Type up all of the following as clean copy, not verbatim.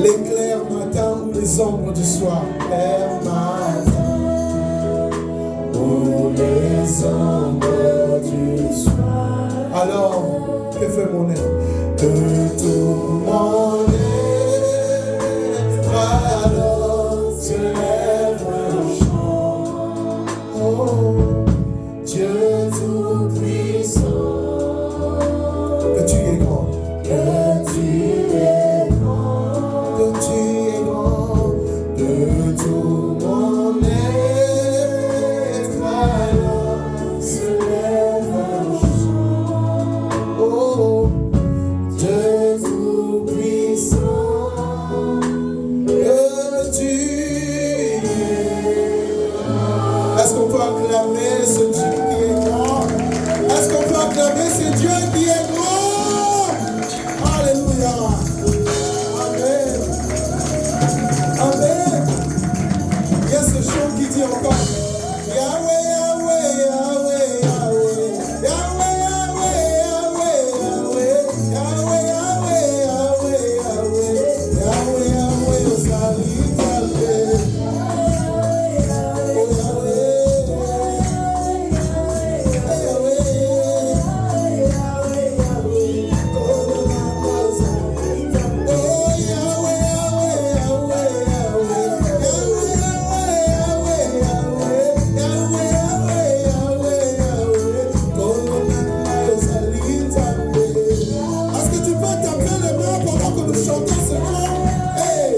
l'éclair matin ou les ombres du soir. L'éclair matin ou les ombres du soir. Alors, que fait mon être? De tout mon être, alors se lève un chant. Oh, Dieu tout-puissant, que tu es grand, que tu es grand, que tu es grand, de tout mon être, alors se lève un chant. Oh, Dieu tout-puissant, que tu es. Est-ce qu'on peut acclamer ce Dieu qui est grand? Est-ce qu'on peut acclamer ce Dieu qui est grand? Alléluia. Amen. Amen. Il y a ce chant qui dit encore Yahweh, Yahweh, Yahweh, Yahweh. Yahweh, Yahweh, Yahweh, Yahweh. Yahweh, Yahweh, Yahweh, Yahweh. Yahweh, Yahweh, Osali, Yahweh. Oh, est-ce que tu peux taper les mains pendant que nous chantons ce chant? Hey,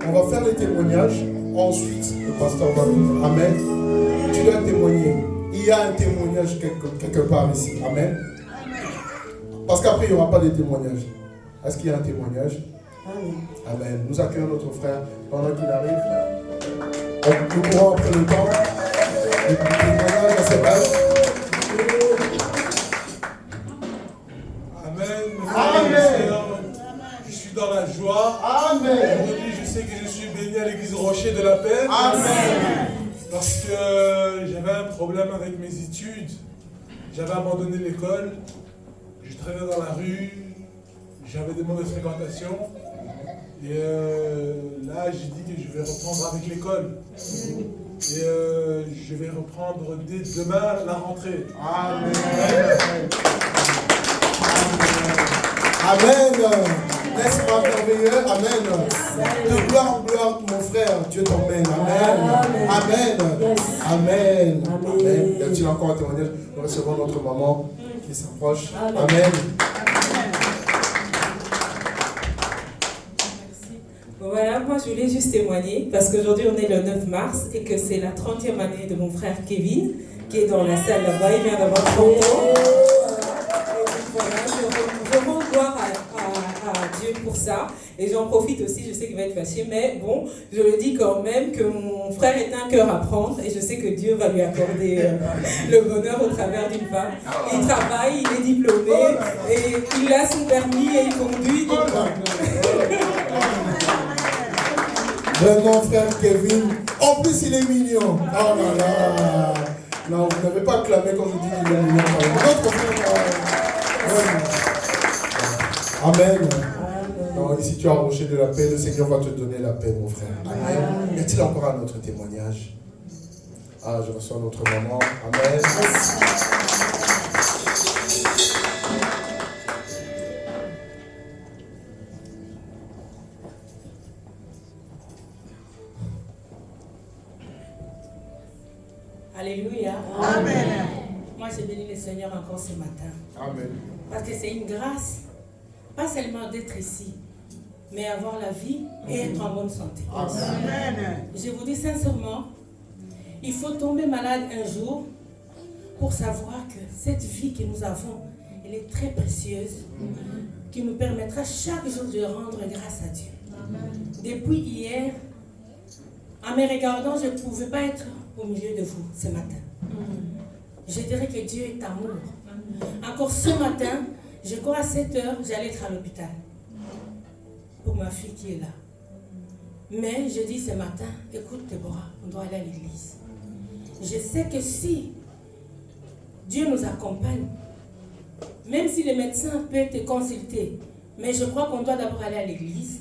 On va faire les témoignages. Ensuite, le pasteur va nous. Amen. Tu dois témoigner. Il y a un témoignage quelque part ici. Amen. Parce qu'après, il n'y aura pas de témoignage. Est-ce qu'il y a un témoignage? Amen. Nous accueillons notre frère pendant qu'il arrive. Nous pourrons après le temps. Le témoignage à ses bases. Amen. Amen. Je suis dans la joie. Amen. Aujourd'hui, je sais que je suis béni à l'église Rocher de la Paix. Amen. Parce que j'avais un problème avec mes études. J'avais abandonné l'école. Je traînais dans la rue. J'avais des mauvaises fréquentations. Et là, j'ai dit que je vais reprendre avec l'école. Et je vais reprendre dès demain la rentrée. Amen. Amen. N'est-ce pas merveilleux? Amen. De gloire en gloire, mon frère, Dieu t'emmène. Amen. Amen. Amen. Amen. Y a-t-il encore un témoignage? Nous recevons notre maman qui s'approche. Amen. Voilà, moi je voulais juste témoigner parce qu'aujourd'hui on est le 9 mars et que c'est la 30e année de mon frère Kevin qui est dans la salle là-bas, il vient d'avoir 30 ans. Et voilà, je rends gloire à Dieu pour ça et j'en profite aussi, je sais qu'il va être fâché, mais bon, je le dis quand même que mon frère est un cœur à prendre et je sais que Dieu va lui accorder le bonheur au travers d'une femme. Il travaille, il est diplômé et il a son permis et il conduit. Donc, Vraiment, frère Kevin. En plus, il est mignon. Oh là là. Non, vous n'avez pas clamé quand je dis qu'il est mignon. Notre frère. Amen. Non, ici, tu as approché de la paix. Le Seigneur va te donner la paix, mon frère. Amen. Y a-t-il encore un autre témoignage? Ah, je reçois notre maman. Amen. Alléluia. Amen. Moi, j'ai béni le Seigneur encore ce matin. Amen. Parce que c'est une grâce, pas seulement d'être ici, mais avoir la vie et être en bonne santé. Amen. Je vous dis sincèrement, il faut tomber malade un jour pour savoir que cette vie que nous avons, elle est très précieuse, qui nous permettra chaque jour de rendre grâce à Dieu. Depuis hier, en me regardant, je ne pouvais pas être au milieu de vous ce matin. Je dirais que Dieu est amour. Encore ce matin, je crois à 7 heures, j'allais être à l'hôpital pour ma fille qui est là. Mais je dis ce matin, écoute Déborah, on doit aller à l'église. Je sais que si Dieu nous accompagne, même si les médecins peuvent te consulter, mais je crois qu'on doit d'abord aller à l'église.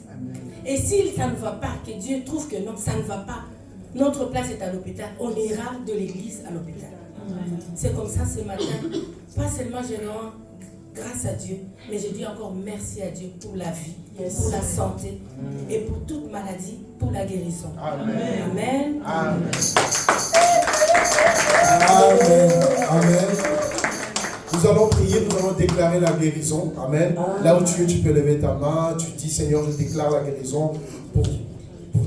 Et si ça ne va pas, que Dieu trouve que non, ça ne va pas, notre place est à l'hôpital, on ira de l'église à l'hôpital. C'est comme ça ce matin. Pas seulement je rends grâce à Dieu, mais je dis encore merci à Dieu pour la vie, pour la santé et pour toute maladie, pour la guérison. Amen. Amen. Amen. Amen. Amen. Nous allons prier, nous allons déclarer la guérison. Amen. Là où tu es, tu peux lever ta main. Tu dis, Seigneur, je déclare la guérison pour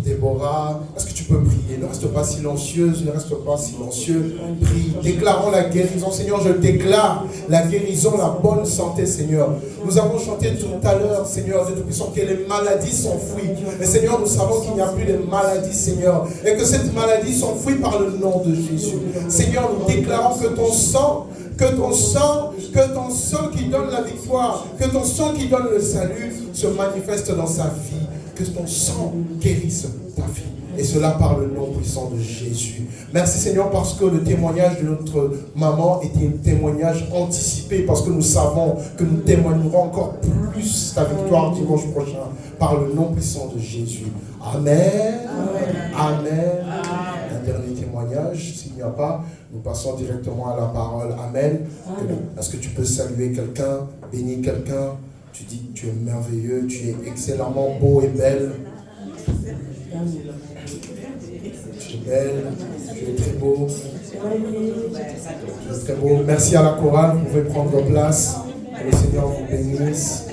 Déborah. Est-ce que tu peux prier? Ne reste pas silencieuse, ne reste pas silencieux. Prie. Déclarons la guérison. Seigneur, je déclare la guérison, la bonne santé, Seigneur. Nous avons chanté tout à l'heure, Seigneur, Dieu Tout-Puissant, que les maladies s'enfuient. Mais Seigneur, nous savons qu'il n'y a plus de maladies, Seigneur. Et que cette maladie s'enfuit par le nom de Jésus. Seigneur, nous déclarons que ton sang qui donne la victoire, que ton sang qui donne le salut se manifeste dans sa vie, que ton sang guérisse ta vie. Et cela par le nom puissant de Jésus. Merci Seigneur parce que le témoignage de notre maman était un témoignage anticipé, parce que nous savons que nous témoignerons encore plus ta victoire dimanche prochain par le nom puissant de Jésus. Amen. Amen. Amen. Un dernier témoignage, s'il n'y a pas, nous passons directement à la parole. Amen. Est-ce que tu peux saluer quelqu'un, bénir quelqu'un? Tu dis que tu es merveilleux, tu es excellemment beau et belle. Tu es belle, tu es très beau. Tu es très beau. Merci à la chorale, vous pouvez prendre place. Que le Seigneur vous bénisse.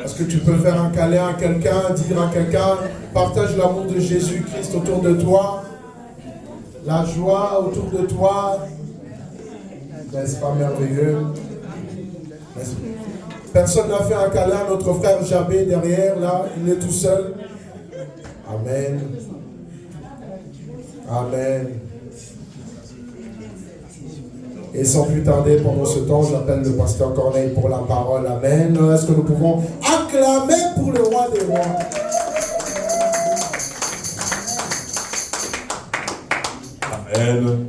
Est-ce que tu peux faire un câlin à quelqu'un, dire à quelqu'un, partage l'amour de Jésus-Christ autour de toi, la joie autour de toi. N'est-ce pas merveilleux? Personne n'a fait un câlin à notre frère Jabé derrière, là, il est tout seul. Amen. Amen. Et sans plus tarder, pendant ce temps, j'appelle le pasteur Corneille pour la parole. Amen. Est-ce que nous pouvons acclamer pour le roi des rois? Amen.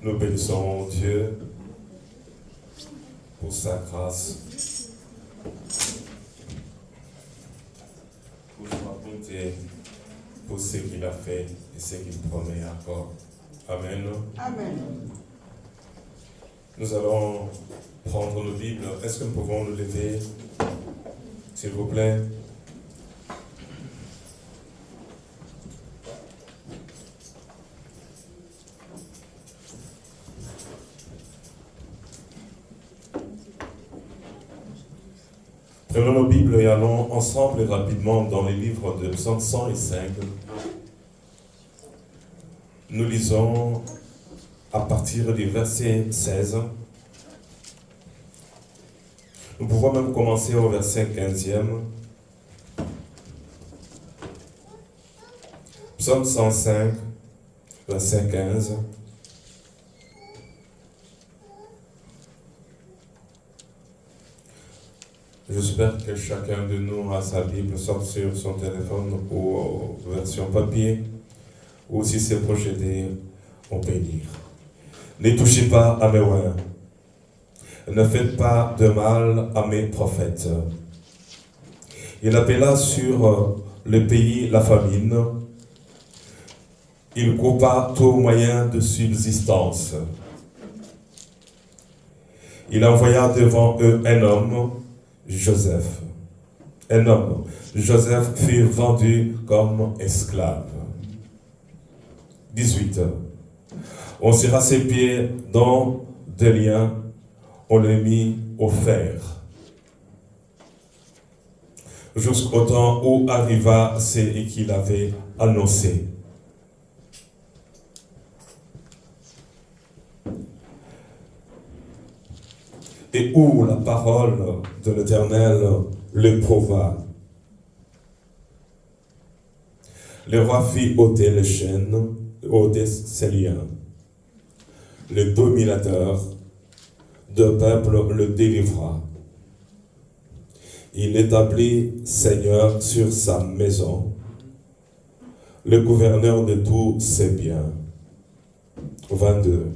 Nous bénissons Dieu pour sa grâce, pour sa bonté, pour ce qu'il a fait et ce qu'il promet encore. Amen. Amen. Nous allons prendre nos Bibles. Est-ce que nous pouvons nous lever, s'il vous plaît? Prenons nos Bibles et allons ensemble rapidement dans les livres de Psaume 105. Nous lisons à partir du verset 16. Nous pouvons même commencer au verset 15e. Psaume 105, verset 15. J'espère que chacun de nous a sa Bible, soit sur son téléphone ou en version papier, ou si c'est projeté, on peut lire. Ne touchez pas à mes oins, ne faites pas de mal à mes prophètes. Il appela sur le pays la famine, il coupa tout moyen de subsistance. Il envoya devant eux un homme, Joseph. Un homme, Joseph, fut vendu comme esclave. 18. On serra ses pieds dans des liens, on les mit au fer. Jusqu'au temps où arriva ce qu'il avait annoncé. Et où la parole de l'Éternel l'éprouva. Le roi fit ôter les chaînes, ôter ses liens. Le dominateur de peuple le délivra. Il établit Seigneur sur sa maison, le gouverneur de tous ses biens. 22.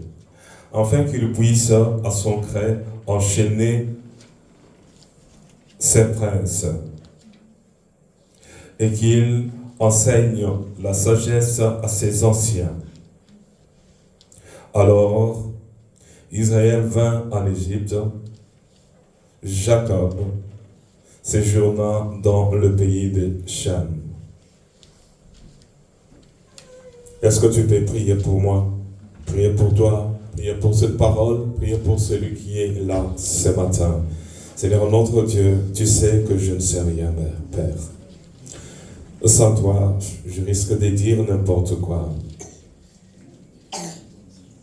Afin qu'il puisse à son gré enchaîner ses princes et qu'il enseigne la sagesse à ses anciens. Alors, Israël vint en Égypte, Jacob séjourna dans le pays de Cham. Est-ce que tu peux prier pour moi, prier pour toi? Priez pour cette parole, priez pour celui qui est là ce matin. Seigneur notre Dieu, tu sais que je ne sais rien, Père. Sans toi, je risque de dire n'importe quoi.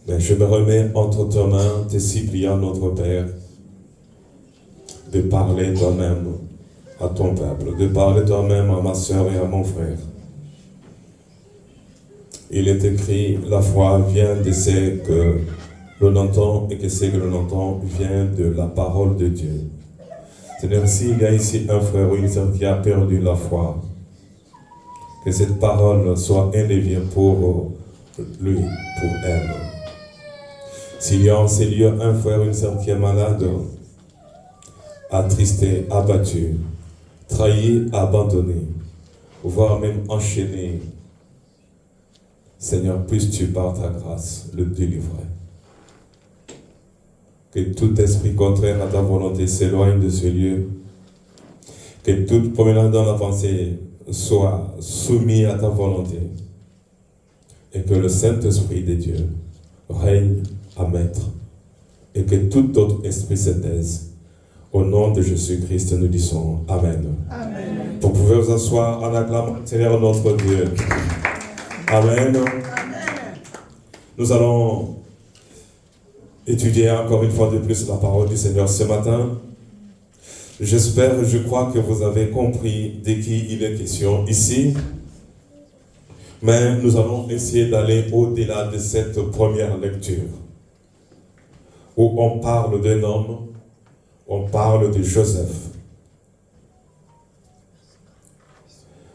Mais je me remets entre tes mains, te suppliant, notre Père, de parler toi-même à ton peuple, de parler toi-même à ma soeur et à mon frère. Il est écrit, la foi vient de ce que l'on entend et que ce que l'on entend vient de la parole de Dieu. Seigneur, s'il y a ici un frère ou une sœur qui a perdu la foi, que cette parole soit un levier pour lui, pour elle. S'il y a en ces lieux un frère ou une sœur qui est malade, attristé, abattu, trahi, abandonné, voire même enchaîné, Seigneur, puisses-tu par ta grâce le délivrer. Que tout esprit contraire à ta volonté s'éloigne de ce lieu. Que toute promenade dans la pensée soit soumis à ta volonté. Et que le Saint-Esprit de Dieu règne à maître et que tout autre esprit se taise. Au nom de Jésus-Christ, nous disons Amen. Amen. Vous pouvez vous asseoir en acclamant le Seigneur notre Dieu. Amen. Nous allons étudier encore une fois de plus la parole du Seigneur ce matin. J'espère, je crois que vous avez compris de qui il est question ici. Mais nous allons essayer d'aller au-delà de cette première lecture, où on parle d'un homme, on parle de Joseph.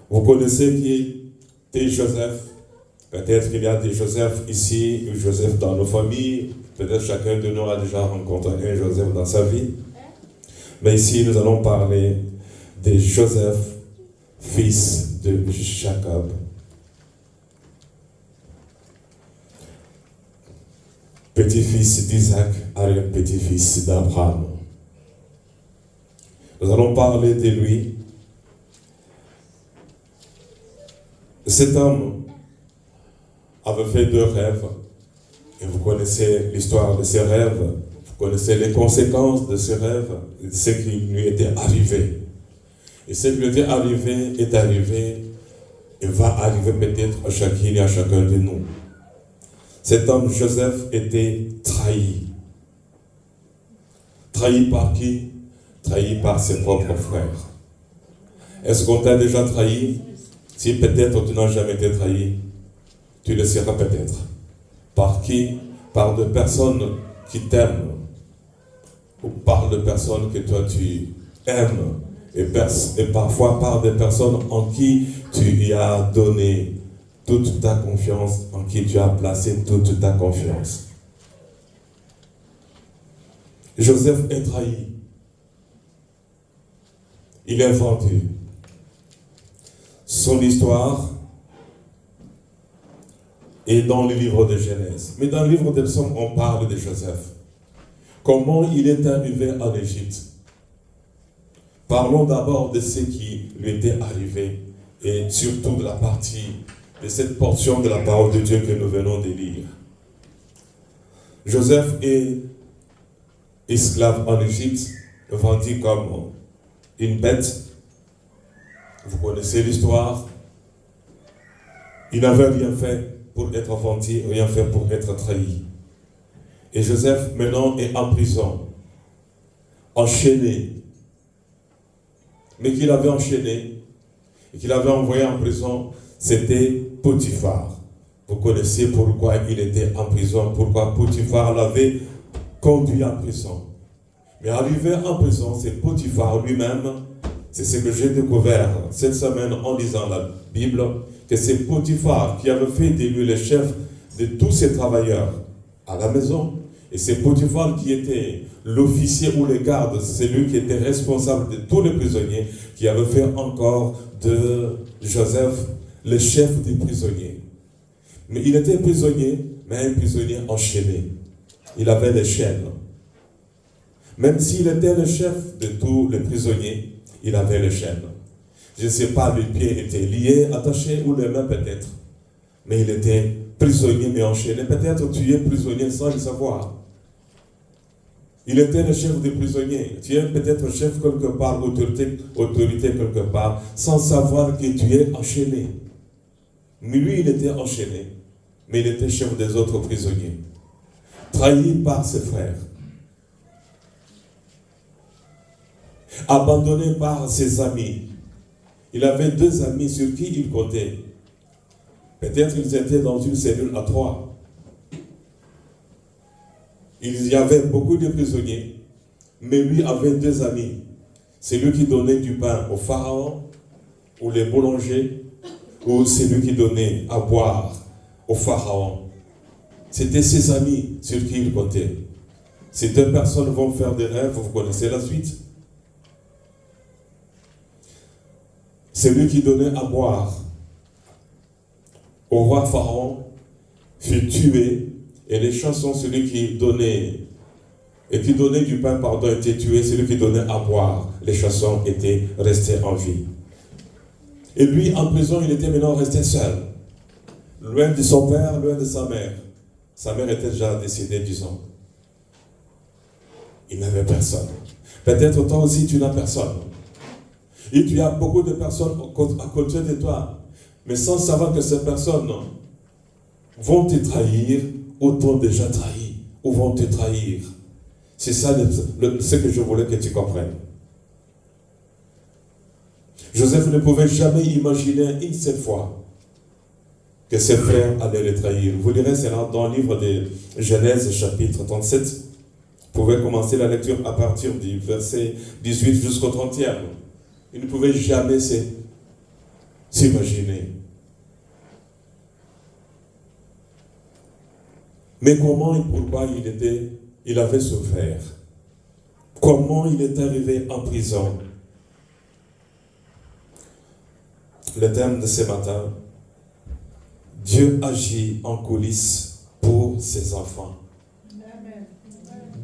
Vous connaissez qui était Joseph? Peut-être qu'il y a des Joseph ici, ou Joseph dans nos familles. Peut-être chacun de nous a déjà rencontré un Joseph dans sa vie. Mais ici, nous allons parler de Joseph, fils de Jacob. Petit-fils d'Isaac, arrière-petit-fils d'Abraham. Nous allons parler de lui. Cet homme avait fait 2 rêves. Et vous connaissez l'histoire de ces rêves. Vous connaissez les conséquences de ces rêves, de ce qui lui était arrivé. Et ce qui lui était arrivé est arrivé et va arriver peut-être à chacune et à chacun de nous. Cet homme, Joseph, était trahi. Trahi par qui? Trahi par ses propres frères. Est-ce qu'on t'a déjà trahi? Si peut-être tu n'as jamais été trahi, tu le seras peut-être. Par qui? Par des personnes qui t'aiment. Ou par des personnes que toi tu aimes. Et parfois par des personnes en qui tu y as donné toute ta confiance, en qui tu as placé toute ta confiance. Joseph est trahi. Il est vendu. Son histoire est dans le livre de Genèse. Mais dans le livre des Psaumes, on parle de Joseph. Comment il est arrivé en Égypte? Parlons d'abord de ce qui lui était arrivé et surtout de la partie, de cette portion de la parole de Dieu que nous venons de lire. Joseph est esclave en Égypte, vendu comme une bête. Vous connaissez l'histoire. Il n'avait rien fait pour être vendu, rien fait pour être trahi. Et Joseph maintenant est en prison, enchaîné. Mais qu'il avait enchaîné et qu'il avait envoyé en prison, c'était Potiphar. Vous connaissez pourquoi il était en prison, pourquoi Potiphar l'avait conduit en prison. Mais arrivé en prison, c'est Potiphar lui-même, c'est ce que j'ai découvert cette semaine en lisant la Bible, que c'est Potiphar qui avait fait de lui le chef de tous ses travailleurs à la maison. Et c'est Potiphar qui était l'officier ou le garde, c'est lui qui était responsable de tous les prisonniers, qui avait fait encore de Joseph le chef des prisonniers. Mais il était prisonnier, mais un prisonnier enchaîné. Il avait les chaînes. Même s'il était le chef de tous les prisonniers, il avait les chaînes. Je ne sais pas, les pieds étaient liés, attachés, ou les mains peut-être. Mais il était prisonnier, mais enchaîné. Peut-être tu es prisonnier sans le savoir. Il était le chef des prisonniers. Tu es peut-être chef quelque part, autorité quelque part, sans savoir que tu es enchaîné. Mais lui, il était enchaîné. Mais il était chef des autres prisonniers. Trahi par ses frères. Abandonné par ses amis. Il avait 2 amis sur qui il comptait. Peut-être qu'ils étaient dans une cellule à 3. Il y avait beaucoup de prisonniers, mais lui avait 2 amis. C'est lui qui donnait du pain au pharaon, ou les boulangers, ou c'est lui qui donnait à boire au pharaon. C'était ses amis sur qui il comptait. Ces 2 personnes vont faire des rêves, vous connaissez la suite. C'est lui qui donnait à boire au roi pharaon, fut tué. Et les chansons, celui qui donnait du pain, était tué, celui qui donnait à boire, les chansons étaient restés en vie. Et lui, en prison, il était maintenant resté seul. Loin de son père, loin de sa mère. Sa mère était déjà décédée, disons. il n'avait personne. Peut-être toi aussi, tu n'as personne. Et tu as beaucoup de personnes à côté de toi, mais sans savoir que ces personnes vont te trahir ou t'ont déjà trahi, ou vont te trahir. C'est ça ce que je voulais que tu comprennes. Joseph ne pouvait jamais imaginer une seule fois que ses frères allaient le trahir. Vous lirez cela dans le livre de Genèse, chapitre 37. Vous pouvez commencer la lecture à partir du verset 18 jusqu'au 30e. Il ne pouvait jamais s'imaginer. Mais comment et pourquoi il avait souffert? Comment il est arrivé en prison? Le thème de ce matin, Dieu agit en coulisses pour ses enfants.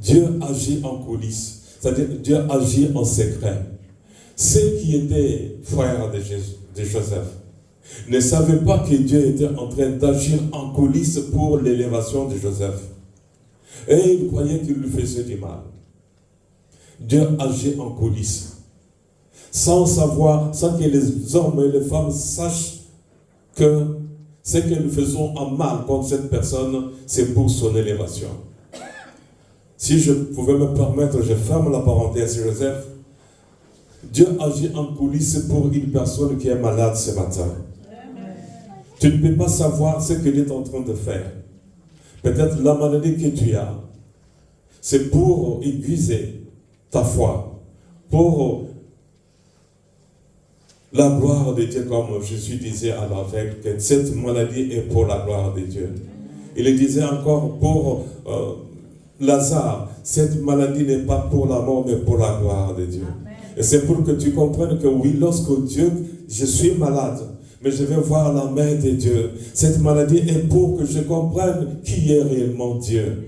Dieu agit en coulisses, c'est-à-dire Dieu agit en secret. Ceux qui étaient frères de Joseph ne savaient pas que Dieu était en train d'agir en coulisses pour l'élévation de Joseph. Et ils croyaient qu'il lui faisait du mal. Dieu agit en coulisses. Sans savoir, sans que les hommes et les femmes sachent que ce que nous faisons en mal contre cette personne, c'est pour son élévation. Si je pouvais me permettre, je ferme la parenthèse, Joseph. Dieu agit en coulisses pour une personne qui est malade ce matin. Tu ne peux pas savoir ce qu'il est en train de faire. Peut-être la maladie que tu as, c'est pour aiguiser ta foi, pour la gloire de Dieu, comme Jésus disait à l'aveugle, que cette maladie est pour la gloire de Dieu. Il disait encore pour Lazare, cette maladie n'est pas pour la mort, mais pour la gloire de Dieu. Amen. Et c'est pour que tu comprennes que oui, lorsque Dieu, je suis malade, mais je vais voir la main de Dieu. Cette maladie est pour que je comprenne qui est réellement Dieu.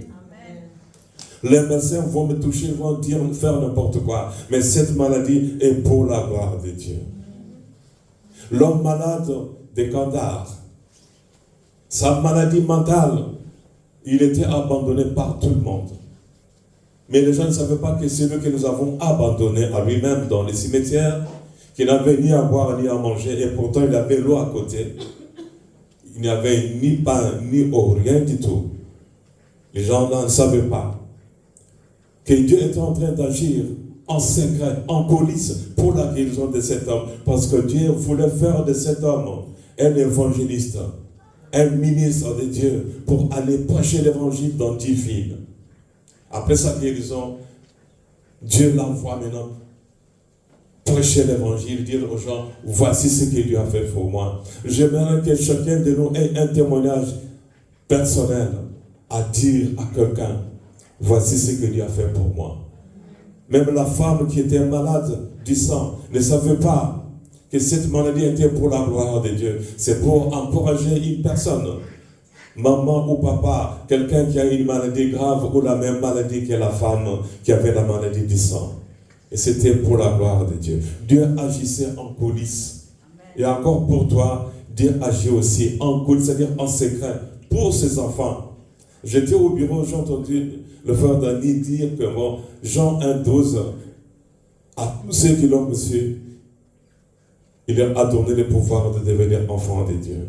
Amen. Les médecins vont me toucher, vont dire, faire n'importe quoi, mais cette maladie est pour la gloire de Dieu. L'homme malade de Kandahar, sa maladie mentale, il était abandonné par tout le monde. Mais les gens ne savaient pas que c'est lui que nous avons abandonné à lui-même dans les cimetières, qu'il n'avait ni à boire ni à manger, et pourtant il avait l'eau à côté. Il n'y avait ni pain, ni eau, rien du tout. Les gens ne savaient pas que Dieu était en train d'agir en secret, en coulisses, pour la guérison de cet homme. Parce que Dieu voulait faire de cet homme un évangéliste, un ministre de Dieu, pour aller prêcher l'évangile dans 10 villes. Après sa guérison, Dieu l'envoie maintenant prêcher l'évangile, dire aux gens, voici ce que Dieu a fait pour moi. J'aimerais que chacun de nous ait un témoignage personnel à dire à quelqu'un, voici ce que Dieu a fait pour moi. Même la femme qui était malade du sang ne savait pas que cette maladie était pour la gloire de Dieu. C'est pour encourager une personne, maman ou papa, quelqu'un qui a une maladie grave ou la même maladie que la femme qui avait la maladie du sang. Et c'était pour la gloire de Dieu. Dieu agissait en coulisses. Et encore pour toi, Dieu agit aussi en coulisses, c'est-à-dire en secret, pour ses enfants. J'étais au bureau, j'ai entendu le frère Dani dire que bon, Jean 1,12, à tous ceux qui l'ont reçu, il leur a donné le pouvoir de devenir enfants de Dieu.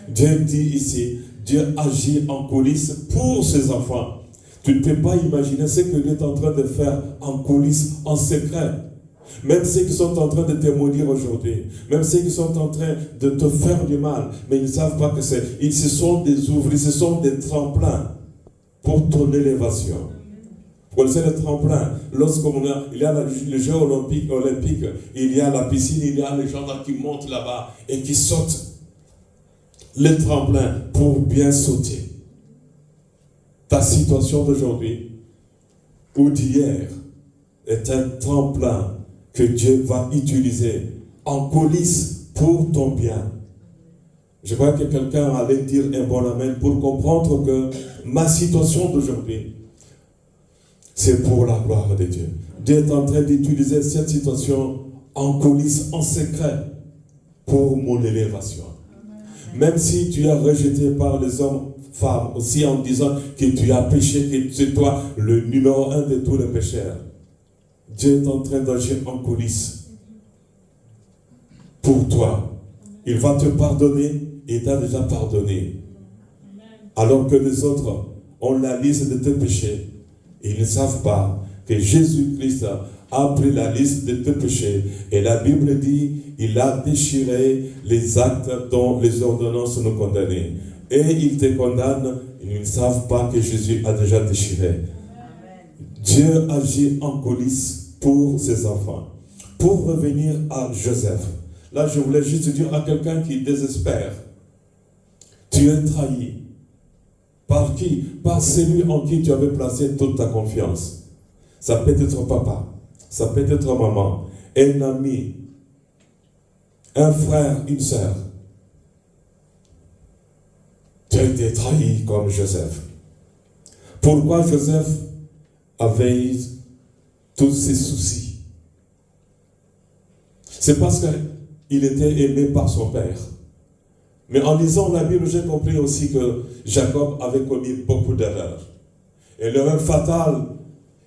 Dieu dit ici, Dieu agit en coulisses pour ses enfants. Tu ne peux pas imaginer ce que Dieu est en train de faire en coulisses, en secret. Même ceux qui sont en train de te maudire aujourd'hui, même ceux qui sont en train de te faire du mal, mais ils ne savent pas que ce sont des ouvriers, ce sont des tremplins pour ton élévation. Vous connaissez le tremplin? Il y a le jeu olympique, il y a la piscine, il y a les gens là qui montent là-bas et qui sautent. Le tremplin pour bien sauter. Ta situation d'aujourd'hui ou d'hier est un tremplin que Dieu va utiliser en coulisses pour ton bien. Je crois que quelqu'un allait dire un bon amen pour comprendre que ma situation d'aujourd'hui, c'est pour la gloire de Dieu. Dieu est en train d'utiliser cette situation en coulisses, en secret, pour mon élévation. Même si tu es rejeté par les hommes femme, aussi en disant que tu as péché, que c'est toi le numéro 1 de tous les pécheurs. Dieu est en train d'agir en coulisses pour toi. Il va te pardonner et il t'a déjà pardonné. Alors que les autres ont la liste de tes péchés. Et ils ne savent pas que Jésus-Christ a pris la liste de tes péchés. Et la Bible dit, il a déchiré les actes dont les ordonnances nous condamnaient. Et ils te condamnent, ils ne savent pas que Jésus a déjà déchiré. Dieu agit en coulisses pour ses enfants. Pour revenir à Joseph, là je voulais juste dire à quelqu'un qui désespère, tu es trahi. Par qui? Par celui en qui tu avais placé toute ta confiance. Ça peut être papa, ça peut être maman, un ami, un frère, une sœur. Tu as été trahi comme Joseph. Pourquoi Joseph avait tous ces soucis? C'est parce qu'il était aimé par son père. Mais en lisant la Bible, j'ai compris aussi que Jacob avait commis beaucoup d'erreurs. Et l'erreur fatale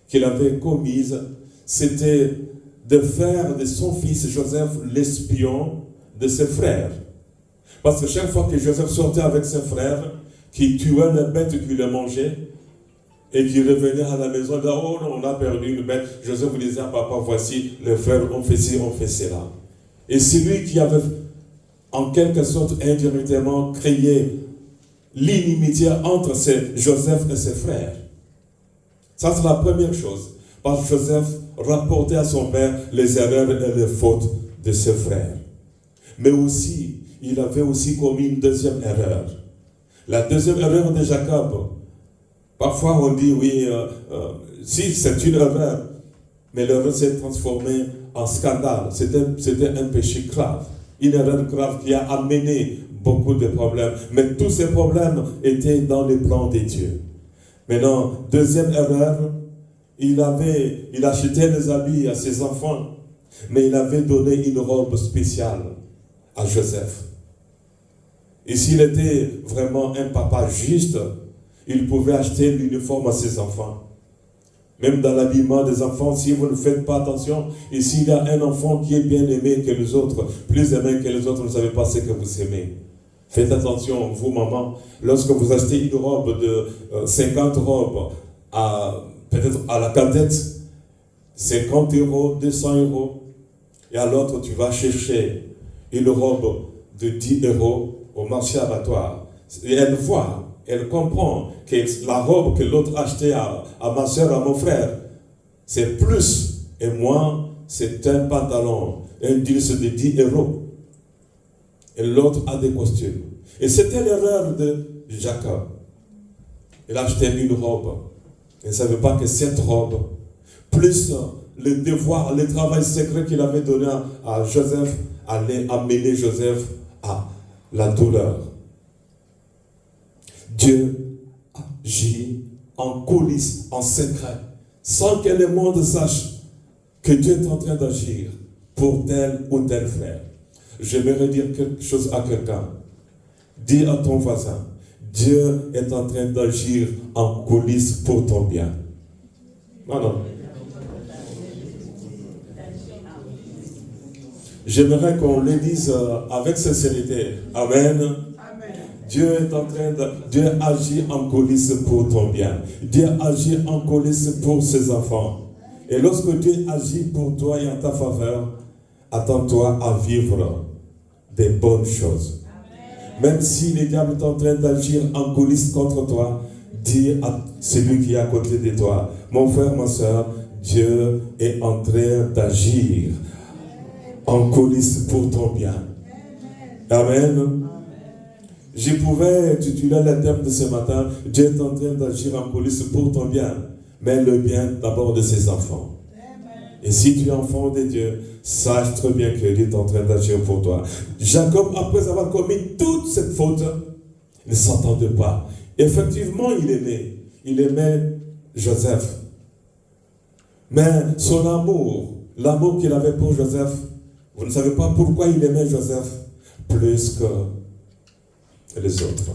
qu'il avait commise, c'était de faire de son fils Joseph l'espion de ses frères. Parce que chaque fois que Joseph sortait avec ses frères, qui tuaient les bêtes qui les mangeaient, et qui revenaient à la maison, disaient, oh non, on a perdu une bête. Joseph vous disait à papa, voici, les frères ont fait ci, ont fait cela. Et c'est lui qui avait en quelque sorte indirectement créé l'inimitié entre Joseph et ses frères. Ça, c'est la première chose. Parce que Joseph rapportait à son père les erreurs et les fautes de ses frères. Mais aussi, il avait aussi commis une deuxième erreur. La deuxième erreur de Jacob. Parfois, on dit, oui, si c'est une erreur, mais l'erreur s'est transformée en scandale. C'était un péché grave. Une erreur grave qui a amené beaucoup de problèmes. Mais tous ces problèmes étaient dans les plans de Dieu. Maintenant, deuxième erreur, il achetait des habits à ses enfants, mais il avait donné une robe spéciale à Joseph. Et s'il était vraiment un papa juste, il pouvait acheter l'uniforme à ses enfants. Même dans l'habillement des enfants, si vous ne faites pas attention, et s'il y a un enfant qui est bien aimé que les autres, plus aimé que les autres, vous ne savez pas ce que vous aimez. Faites attention, vous, maman, lorsque vous achetez une robe de 50 robes, peut-être à la cadette, 50 €, 200 €, et à l'autre, tu vas chercher une robe de 10 € au marché abattoir. Et elle voit, elle comprend que la robe que l'autre achetait à ma soeur, à mon frère, c'est plus. Et moi, c'est un pantalon, un jeans de 10 €. Et l'autre a des costumes. Et c'était l'erreur de Jacob. Il achetait une robe. Il ne savait pas que cette robe, plus le devoir, le travail secret qu'il avait donné à Joseph, allait amener Joseph à la douleur. Dieu agit en coulisses, en secret, sans que le monde sache que Dieu est en train d'agir pour tel ou tel frère. J'aimerais dire quelque chose à quelqu'un. Dis à ton voisin, Dieu est en train d'agir en coulisses pour ton bien. Non. J'aimerais qu'on le dise avec sincérité. Amen. Dieu est en train Dieu agit en coulisses pour ton bien. Dieu agit en coulisses pour ses enfants. Et lorsque Dieu agit pour toi et en ta faveur, attends-toi à vivre des bonnes choses. Même si le diable est en train d'agir en coulisses contre toi, dis à celui qui est à côté de toi, mon frère, ma soeur, Dieu est en train d'agir en coulisses pour ton bien. Amen. Je pouvais tituler le thème de ce matin, Dieu est en train d'agir en coulisses pour ton bien, mais le bien d'abord de ses enfants. Et si tu es enfant de Dieu, sache très bien que Dieu est en train d'agir pour toi. Jacob, après avoir commis toute cette faute, ne s'entendait pas. Effectivement, il aimait Joseph. Mais son amour, l'amour qu'il avait pour Joseph, vous ne savez pas pourquoi il aimait Joseph plus que les autres.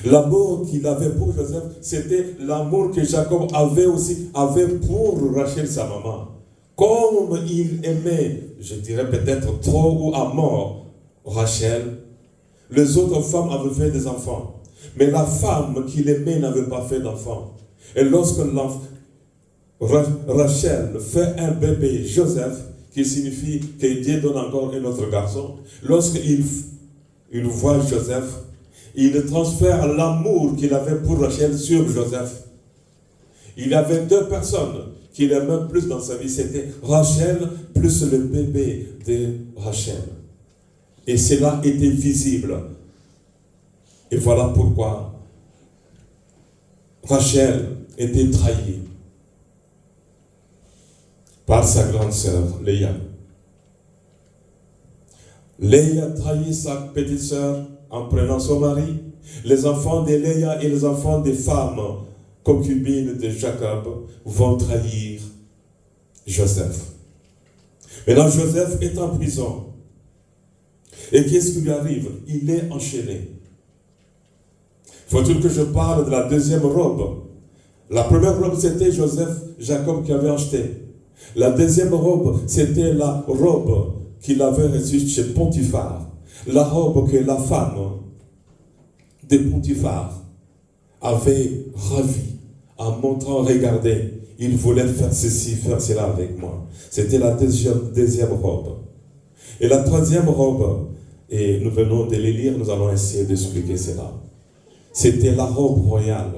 L'amour qu'il avait pour Joseph, c'était l'amour que Jacob avait pour Rachel, sa maman. Comme il aimait, je dirais peut-être trop ou à mort, Rachel, les autres femmes avaient fait des enfants. Mais la femme qu'il aimait n'avait pas fait d'enfant. Et lorsque Rachel fait un bébé, Joseph, qui signifie que Dieu donne encore un autre garçon, lorsqu'il voit Joseph, il transfère l'amour qu'il avait pour Rachel sur Joseph. Il y avait deux personnes qu'il aimait plus dans sa vie, c'était Rachel plus le bébé de Rachel. Et cela était visible. Et voilà pourquoi Rachel était trahie par sa grande sœur, Léa. Léa trahit sa petite sœur en prenant son mari. Les enfants de Léa et les enfants des femmes concubines de Jacob vont trahir Joseph. Maintenant, Joseph est en prison. Et qu'est-ce qui lui arrive? Il est enchaîné. Faut-il que je parle de la deuxième robe? La première robe, c'était Jacob qui avait acheté. La deuxième robe, c'était la robe qu'il avait reçue chez Potiphar. La robe que la femme de Potiphar avait ravie en montrant, regardez, il voulait faire ceci, faire cela avec moi. C'était la deuxième robe. Et la troisième robe, et nous venons de les lire, nous allons essayer d'expliquer cela. C'était la robe royale.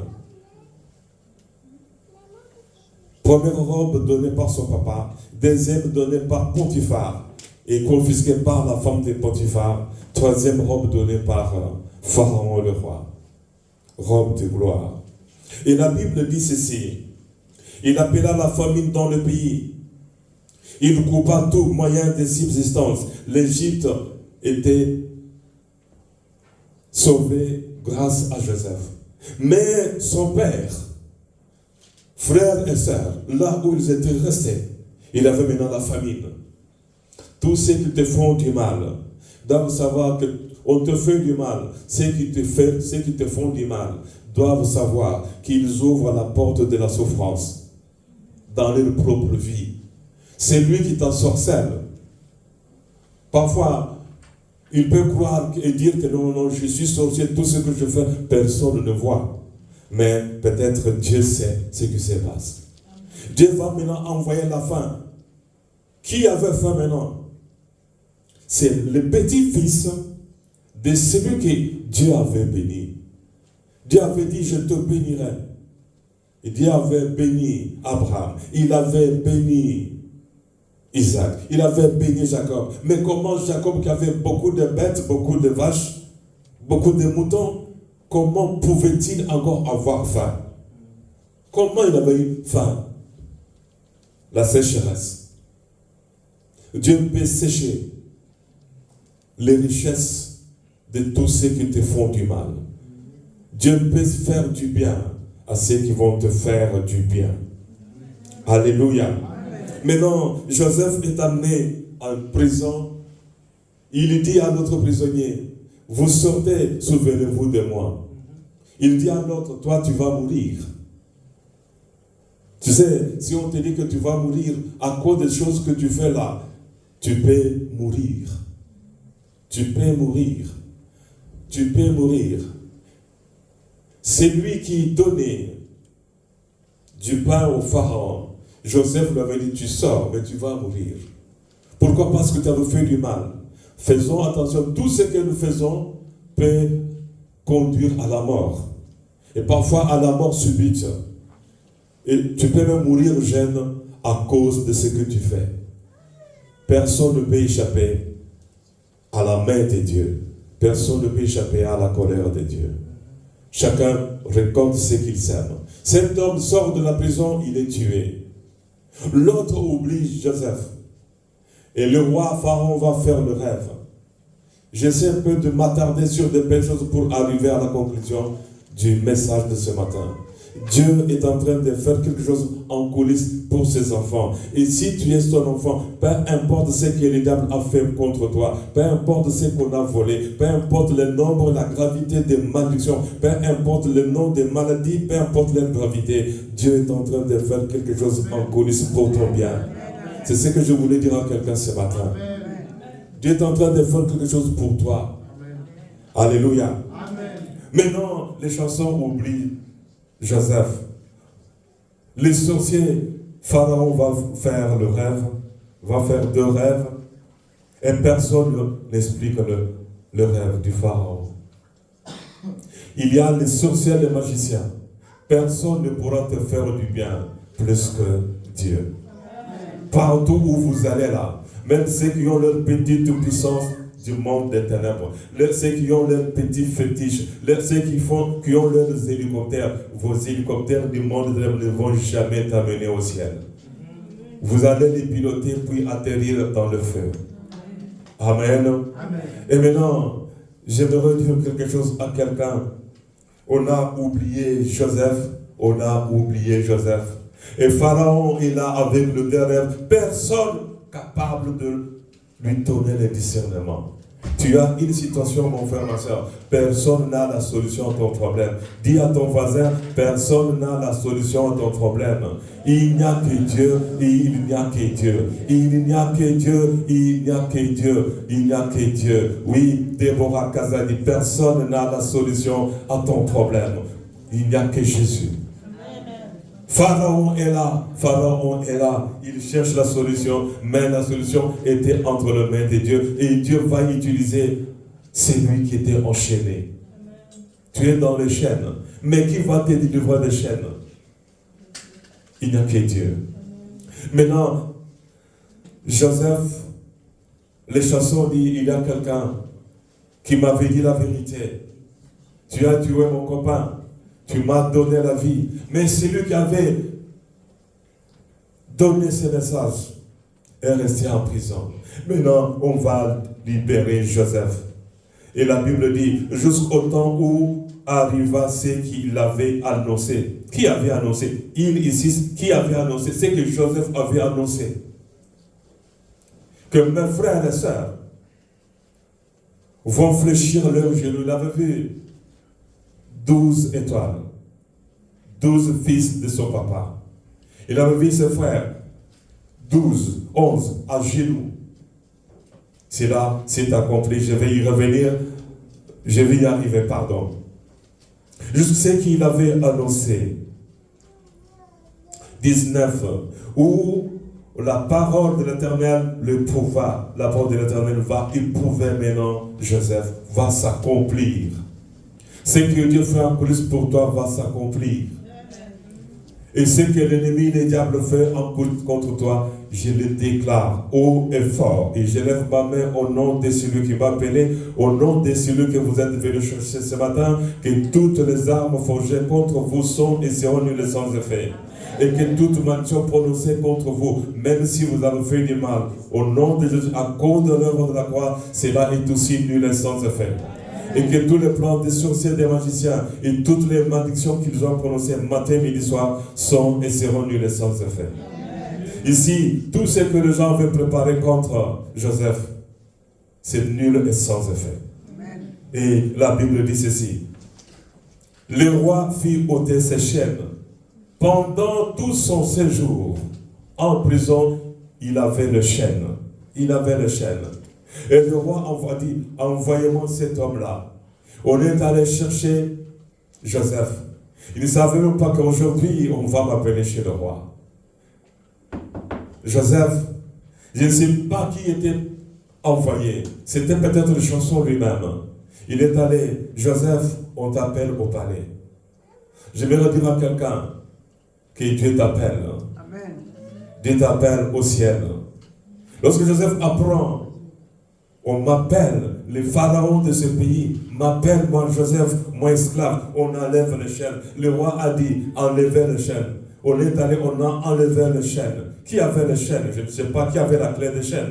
Première robe donnée par son papa, deuxième donnée par Potiphar et confisquée par la femme de Potiphar, troisième robe donnée par Pharaon le roi. Robe de gloire. Et la Bible dit ceci, il appela la famine dans le pays. Il coupa tout moyen de subsistance. L'Égypte était sauvée grâce à Joseph. Mais son père, frères et sœurs, là où ils étaient restés, il avait maintenant la famine. Tous ceux qui te font du mal doivent savoir qu'on te fait du mal. Ceux qui te font du mal doivent savoir qu'ils ouvrent la porte de la souffrance dans leur propre vie. C'est lui qui t'ensorcelle. Parfois, il peut croire et dire que non, je suis sorcier, tout ce que je fais, personne ne voit. Mais peut-être Dieu sait ce qui se passe. Dieu va maintenant envoyer la faim. Qui avait faim maintenant? C'est le petit-fils de celui que Dieu avait béni. Dieu avait dit, je te bénirai. Et Dieu avait béni Abraham. Il avait béni Isaac. Il avait béni Jacob. Mais comment Jacob, qui avait beaucoup de bêtes, beaucoup de vaches, beaucoup de moutons, comment pouvait-il encore avoir faim? Comment il avait eu faim? La sécheresse. Dieu peut sécher les richesses de tous ceux qui te font du mal. Dieu peut faire du bien à ceux qui vont te faire du bien. Alléluia. Amen. Maintenant, Joseph est amené en prison. Il dit à notre prisonnier, vous sortez, souvenez-vous de moi. Il dit à l'autre, toi tu vas mourir. Tu sais, si on te dit que tu vas mourir à cause des choses que tu fais là, tu peux mourir. Tu peux mourir. Tu peux mourir. C'est lui qui donnait du pain au pharaon. Joseph lui avait dit, tu sors, mais tu vas mourir. Pourquoi? Parce que tu avais fait du mal. Faisons attention, tout ce que nous faisons peut conduire à la mort. Et parfois à la mort subite. Et tu peux même mourir jeune à cause de ce que tu fais. Personne ne peut échapper à la main de Dieu. Personne ne peut échapper à la colère de Dieu. Chacun récolte ce qu'il sème. Cet homme sort de la prison, il est tué. L'autre oublie Joseph. Et le roi Pharaon va faire le rêve. J'essaie un peu de m'attarder sur des belles choses pour arriver à la conclusion du message de ce matin. Dieu est en train de faire quelque chose en coulisses pour ses enfants. Et si tu es son enfant, peu importe ce que le diable a fait contre toi, peu importe ce qu'on a volé, peu importe le nombre, la gravité des malédictions, peu importe le nom des maladies, peu importe leur gravité, Dieu est en train de faire quelque chose en coulisses pour ton bien. C'est ce que je voulais dire à quelqu'un ce matin. Dieu est en train de faire quelque chose pour toi. Alléluia. Maintenant, les chansons oublient Joseph. Les sorciers, Pharaon va faire le rêve, va faire 2 rêves, et personne n'explique le rêve du Pharaon. Il y a les sorciers et les magiciens. Personne ne pourra te faire du bien plus que Dieu. Partout où vous allez là, même ceux qui ont leur petite puissance du monde des ténèbres, ceux qui ont leurs petits fétiches, ceux qui ont leurs hélicoptères, vos hélicoptères du monde des ténèbres ne vont jamais t'amener au ciel. Vous allez les piloter puis atterrir dans le feu. Amen. Et maintenant, j'aimerais dire quelque chose à quelqu'un. On a oublié Joseph. On a oublié Joseph. Et Pharaon est là avec le rêve. Personne capable de lui donner le discernement. Tu as une situation, mon frère, ma soeur. Personne n'a la solution à ton problème. Dis à ton voisin, personne n'a la solution à ton problème. Il n'y a que Dieu, il n'y a que Dieu. Il n'y a que Dieu, il n'y a que Dieu. Il n'y a que Dieu. Oui, Déborah Kazadi, personne n'a la solution à ton problème. Il n'y a que Jésus. Pharaon est là, il cherche la solution, mais la solution était entre les mains de Dieu, et Dieu va utiliser celui qui était enchaîné. Tu es dans les chaînes, mais qui va te délivrer des chaînes? Il n'y a que Dieu. Maintenant, Joseph, les chansons disent, il y a quelqu'un qui m'avait dit la vérité. Tu as tué mon copain. Tu m'as donné la vie. Mais celui qui avait donné ce message est resté en prison. Maintenant, on va libérer Joseph. Et la Bible dit, jusqu'au temps où arriva ce qu'il avait annoncé. Qui avait annoncé? Il ici, qui avait annoncé? C'est que Joseph avait annoncé. Que mes frères et sœurs vont fléchir leurs genoux. Il avait vu 12 étoiles, 12 fils de son papa. Il avait vu ses frères, 12, 11, à genoux. C'est là, c'est accompli. Je vais y revenir, je vais y arriver, pardon. Juste ce qu'il avait annoncé. 19, où la parole de l'Éternel le prouva. La parole de l'Éternel va éprouver maintenant Joseph, va s'accomplir. Ce que Dieu fait en coulisses pour toi va s'accomplir. Et ce que l'ennemi, le diable fait en coulisses contre toi, je le déclare haut et fort. Et je lève ma main au nom de celui qui m'a appelé, au nom de celui que vous êtes venu chercher ce matin, que toutes les armes forgées contre vous sont et seront nulles sans effet. Et que toute malédiction prononcée contre vous, même si vous avez fait du mal, au nom de Jésus, à cause de l'œuvre de la croix, cela est aussi nul et sans effet. Et que tous les plans des sorciers, des magiciens et toutes les malédictions qu'ils ont prononcées matin, midi, soir sont et seront nuls et sans effet. Ici, tout ce que les gens veulent préparer contre Joseph, c'est nul et sans effet. Et la Bible dit ceci. Le roi fit ôter ses chaînes. Pendant tout son séjour en prison, il avait les chaînes. Il avait les chaînes. Et le roi a dit, envoyez-moi cet homme-là. On est allé chercher Joseph. Il ne savait même pas qu'aujourd'hui, on va m'appeler chez le roi. Joseph, je ne sais pas qui était envoyé. C'était peut-être le chanson lui-même. Il est allé, Joseph, on t'appelle au palais. Je vais redire à quelqu'un que Dieu t'appelle. Amen. Dieu t'appelle au ciel. Lorsque Joseph apprend, on m'appelle, les pharaons de ce pays m'appellent, moi Joseph, moi esclave, on enlève les chaînes. Le roi a dit, enlevez les chaînes. On est allé, on a enlevé les chaînes. Qui avait les chaînes? Je ne sais pas qui avait la clé des chaînes.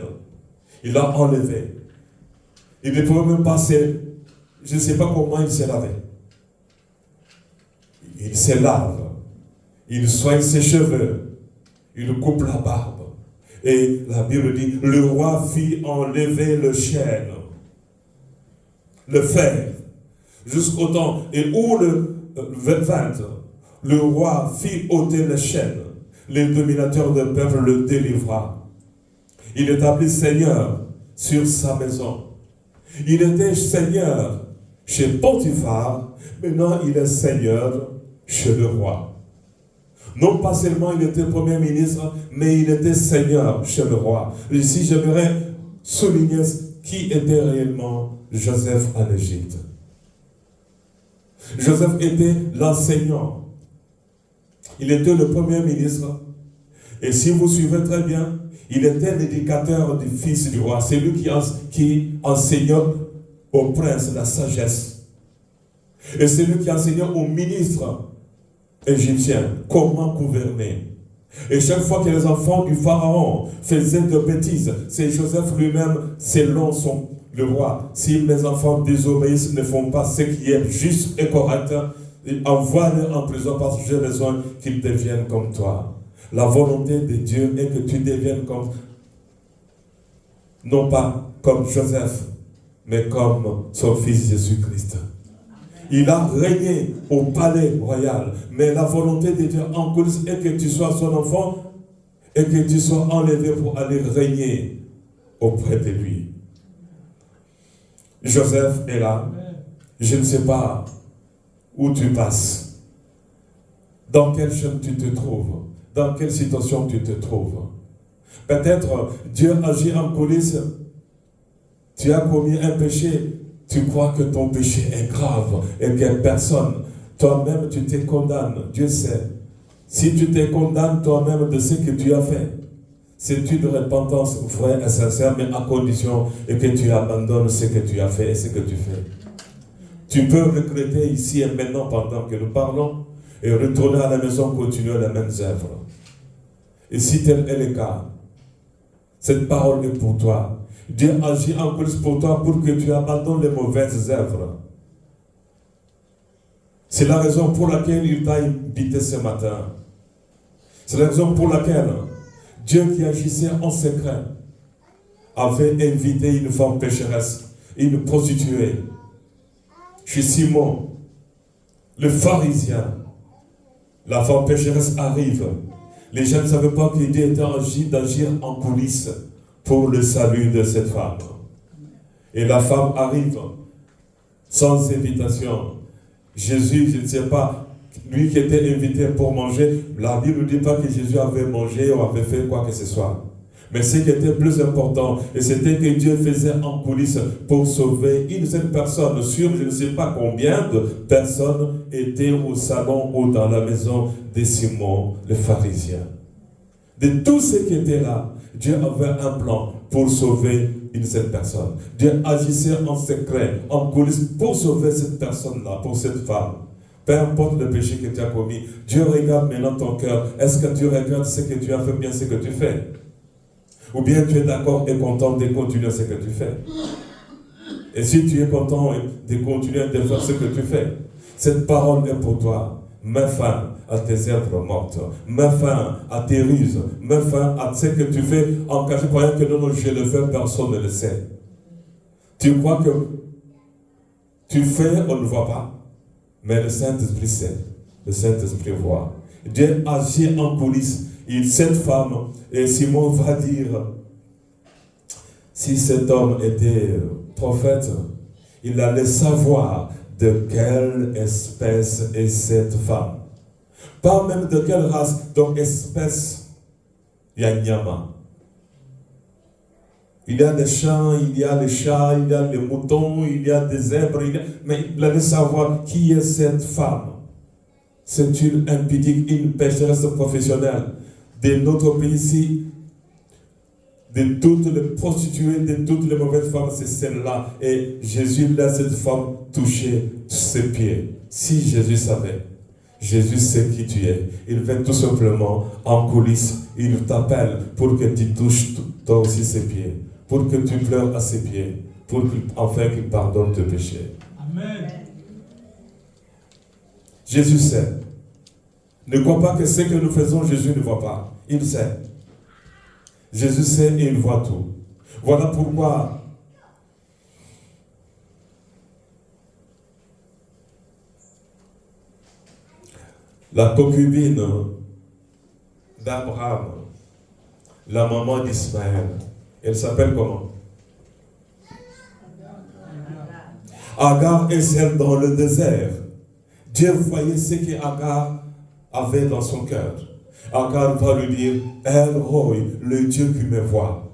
Il a enlevé. Il ne pouvait même passer, je ne sais pas comment il s'est lavé. Il se lave. il soigne ses cheveux, il coupe la barbe. Et la Bible dit, le roi fit enlever le chêne, le fer, jusqu'au temps, et où le 20, le roi fit ôter le chêne, les dominateurs du peuple le délivra. Il établit Seigneur sur sa maison. Il était Seigneur chez Potiphar, maintenant il est Seigneur chez le roi. Non pas seulement il était Premier ministre, mais il était Seigneur chez le roi. Ici, j'aimerais souligner qui était réellement Joseph en Égypte. Joseph était l'enseignant. Il était le Premier ministre. Et si vous suivez très bien, il était l'éducateur du fils du roi. C'est lui qui enseignait au prince la sagesse. Et c'est lui qui enseignait aux ministres égyptiens comment gouverner. Et chaque fois que les enfants du pharaon faisaient de bêtises, c'est Joseph lui-même, selon le roi. Si mes enfants désobéissent, ne font pas ce qui est juste et correct, envoie-les en prison parce que j'ai besoin qu'ils deviennent comme toi. La volonté de Dieu est que tu deviennes comme, non pas comme Joseph, mais comme son fils Jésus-Christ. Il a régné au palais royal, mais la volonté de Dieu en coulisses est que tu sois son enfant et que tu sois enlevé pour aller régner auprès de lui. Joseph est là. Je ne sais pas où tu passes, dans quel chemin tu te trouves, dans quelle situation tu te trouves. Peut-être Dieu agit en coulisses. Tu as commis un péché. Tu crois que ton péché est grave et que personne, toi-même tu te condamnes. Dieu sait. Si tu te condamnes toi-même de ce que tu as fait, c'est une repentance vraie et sincère, mais à condition que tu abandonnes ce que tu as fait et ce que tu fais. Tu peux regretter ici et maintenant pendant que nous parlons et retourner à la maison, continuer les mêmes œuvres. Et si tel est le cas, cette parole est pour toi. Dieu agit en coulisses pour toi pour que tu abandonnes les mauvaises œuvres. C'est la raison pour laquelle il t'a invité ce matin. C'est la raison pour laquelle Dieu qui agissait en secret avait invité une femme pécheresse, une prostituée, chez Simon, le pharisien. La femme pécheresse arrive. Les gens ne savaient pas que Dieu était agi d'agir en coulisses pour le salut de cette femme. Et la femme arrive sans invitation. Jésus, je ne sais pas, lui qui était invité pour manger, la Bible ne dit pas que Jésus avait mangé ou avait fait quoi que ce soit. Mais ce qui était plus important, et c'était que Dieu faisait en coulisses pour sauver une seule personne. Sur je ne sais pas combien de personnes étaient au salon ou dans la maison de Simon, le pharisien. De tous ceux qui étaient là, Dieu avait un plan pour sauver une seule personne. Dieu agissait en secret, en coulisses, pour sauver cette personne-là, pour cette femme. Peu importe le péché que tu as commis, Dieu regarde maintenant ton cœur. Est-ce que tu regardes ce que tu as fait, bien ce que tu fais? Ou bien tu es d'accord et content de continuer ce que tu fais? Et si tu es content de continuer de faire ce que tu fais, cette parole est pour toi. Mets fin à tes œuvres mortes. Mets fin à tes ruses. Mets fin à ce que tu fais en cachant, croyant que non, je le fais, personne ne le sait. Tu crois que tu fais, on ne voit pas. Mais le Saint-Esprit sait. Le Saint-Esprit voit. Dieu agit en coulisses. Cette femme, et Simon va dire, si cet homme était prophète, il allait savoir de quelle espèce est cette femme. Pas même de quelle race, donc espèce, il y a Nyama. Il y a des champs, il y a les chats, il y a les moutons, il y a des zèbres, mais il allait savoir qui est cette femme. C'est une impudique, une pécheresse professionnelle. De notre pays ici, de toutes les prostituées, de toutes les mauvaises femmes, c'est celle-là. Et Jésus laisse cette femme toucher ses pieds. Si Jésus savait, Jésus sait qui tu es. Il vient tout simplement en coulisses. Il t'appelle pour que tu touches toi aussi ses pieds. Pour que tu pleures à ses pieds. Pour enfin qu'il pardonne tes péchés. Amen. Jésus sait. Ne crois pas que ce que nous faisons, Jésus ne voit pas. Il sait. Jésus sait et il voit tout. Voilà pourquoi la concubine d'Abraham, la maman d'Ismaël, elle s'appelle comment? Agar est celle dans le désert. Dieu voyait ce qu'Agar avait dans son cœur. Agar va lui dire, El Roi, le Dieu qui me voit.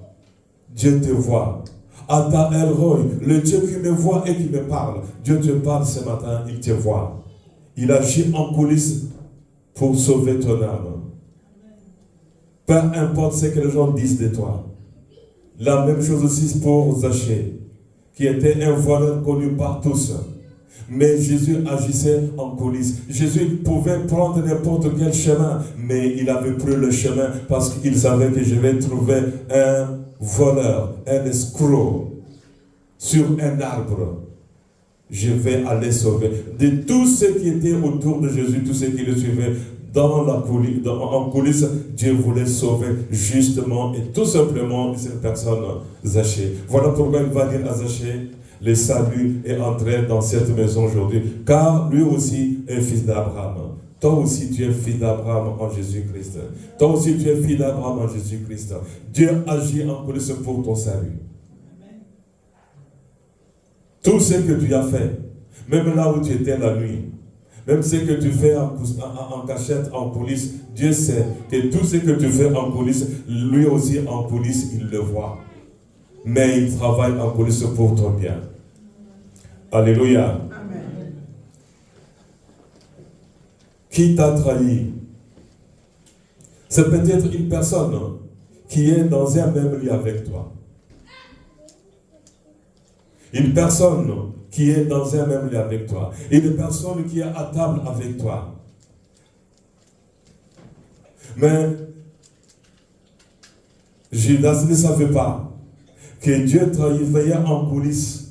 Dieu te voit. Ata El Roi, le Dieu qui me voit et qui me parle. Dieu te parle ce matin, il te voit. Il agit en coulisses pour sauver ton âme. Peu importe ce que les gens disent de toi. La même chose aussi pour Zachée, qui était un voleur connu par tous. Mais Jésus agissait en coulisses. Jésus pouvait prendre n'importe quel chemin, mais il avait pris le chemin parce qu'il savait que je vais trouver un voleur, un escroc sur un arbre. Je vais aller sauver. De tous ceux qui étaient autour de Jésus, tous ceux qui le suivaient, en coulisses, Dieu voulait sauver justement et tout simplement cette personne, Zachée. Voilà pourquoi il va dire à Zachée, le salut est entré dans cette maison aujourd'hui, car lui aussi est fils d'Abraham. Toi aussi tu es fils d'Abraham en Jésus-Christ. Toi aussi tu es fils d'Abraham en Jésus-Christ. Dieu agit en coulisses pour ton salut. Tout ce que tu as fait, même là où tu étais la nuit, même ce que tu fais en cachette, en coulisses, Dieu sait que tout ce que tu fais en coulisses, lui aussi en coulisses, il le voit. Mais il travaille en coulisses pour ton bien. Alléluia. Amen. Qui t'a trahi? C'est peut-être une personne qui est dans un même lit avec toi. Une personne qui est dans un même lit avec toi. Une personne qui est à table avec toi. Mais Judas ne savait pas que Dieu travaillait en coulisses.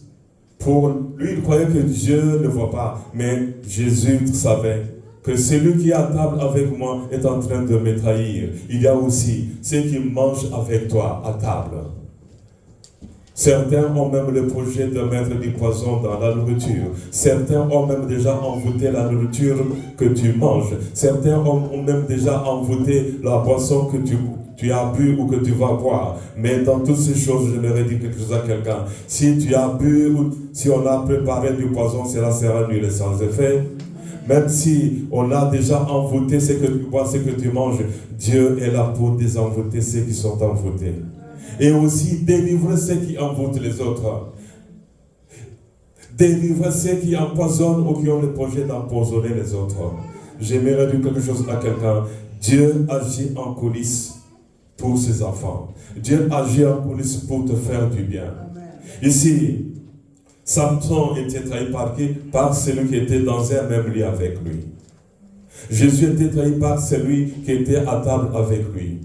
Pour lui, il croyait que Dieu ne voit pas. Mais Jésus savait que celui qui est à table avec moi est en train de me trahir. Il y a aussi ceux qui mangent avec toi à table. Certains ont même le projet de mettre du poison dans la nourriture. Certains ont même déjà envoûté la nourriture que tu manges. Certains ont même déjà envoûté la boisson que tu as bu ou que tu vas boire. Mais dans toutes ces choses, je leur ai dit quelque chose à quelqu'un. Si tu as bu ou si on a préparé du poison, cela sera nul et sans effet. Même si on a déjà envoûté ce que tu bois, ce que tu manges, Dieu est là pour désenvoûter ceux qui sont envoûtés. Et aussi délivrer ceux qui envoûtent les autres. Délivrer ceux qui empoisonnent ou qui ont le projet d'empoisonner les autres. J'aimerais dire quelque chose à quelqu'un. Dieu agit en coulisses pour ses enfants. Dieu agit en coulisses pour te faire du bien. Ici, Samson était trahi par qui? Par celui qui était dans un même lit avec lui. Jésus était trahi par celui qui était à table avec lui.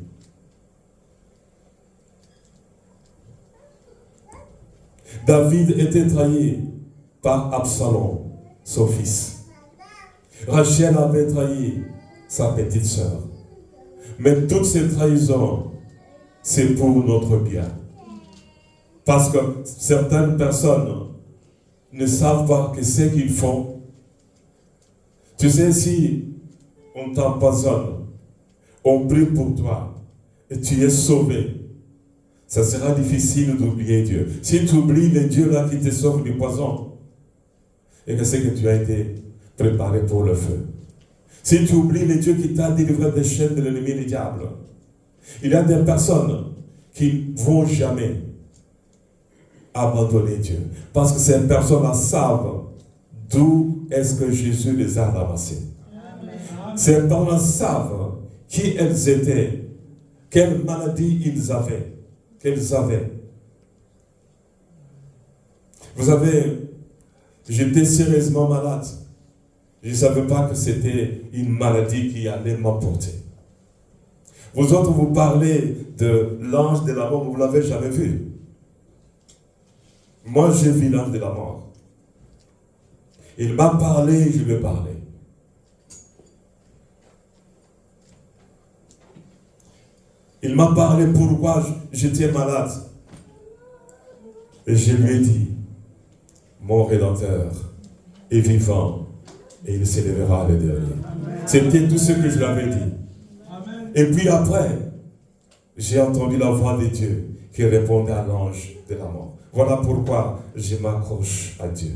David était trahi par Absalom, son fils. Rachel avait trahi sa petite sœur. Mais toutes ces trahisons, c'est pour notre bien. Parce que certaines personnes ne savent pas que ce qu'ils font. Tu sais, si on t'empoisonne, on prie pour toi et tu es sauvé, ça sera difficile d'oublier Dieu. Si tu oublies le Dieu là qui te sauve du poison, et que c'est que tu as été préparé pour le feu. Si tu oublies le Dieu qui t'a délivré des chaînes de l'ennemi du diable, il y a des personnes qui ne vont jamais abandonner Dieu. Parce que ces personnes-là savent d'où est-ce que Jésus les a ramassés. Ces personnes-là savent qui elles étaient, quelle maladie ils avaient. Qu'elles avaient. Vous savez, j'étais sérieusement malade. Je ne savais pas que c'était une maladie qui allait m'emporter. Vous autres, vous parlez de l'ange de la mort, vous ne l'avez jamais vu. Moi, j'ai vu l'ange de la mort. Il m'a parlé, je lui ai parlé. Il m'a parlé pourquoi j'étais malade. Et je lui ai dit, mon Rédempteur est vivant et il s'élèvera le dernier. C'était tout ce que je lui avais dit. Et puis après, j'ai entendu la voix de Dieu qui répondait à l'ange de la mort. Voilà pourquoi je m'accroche à Dieu.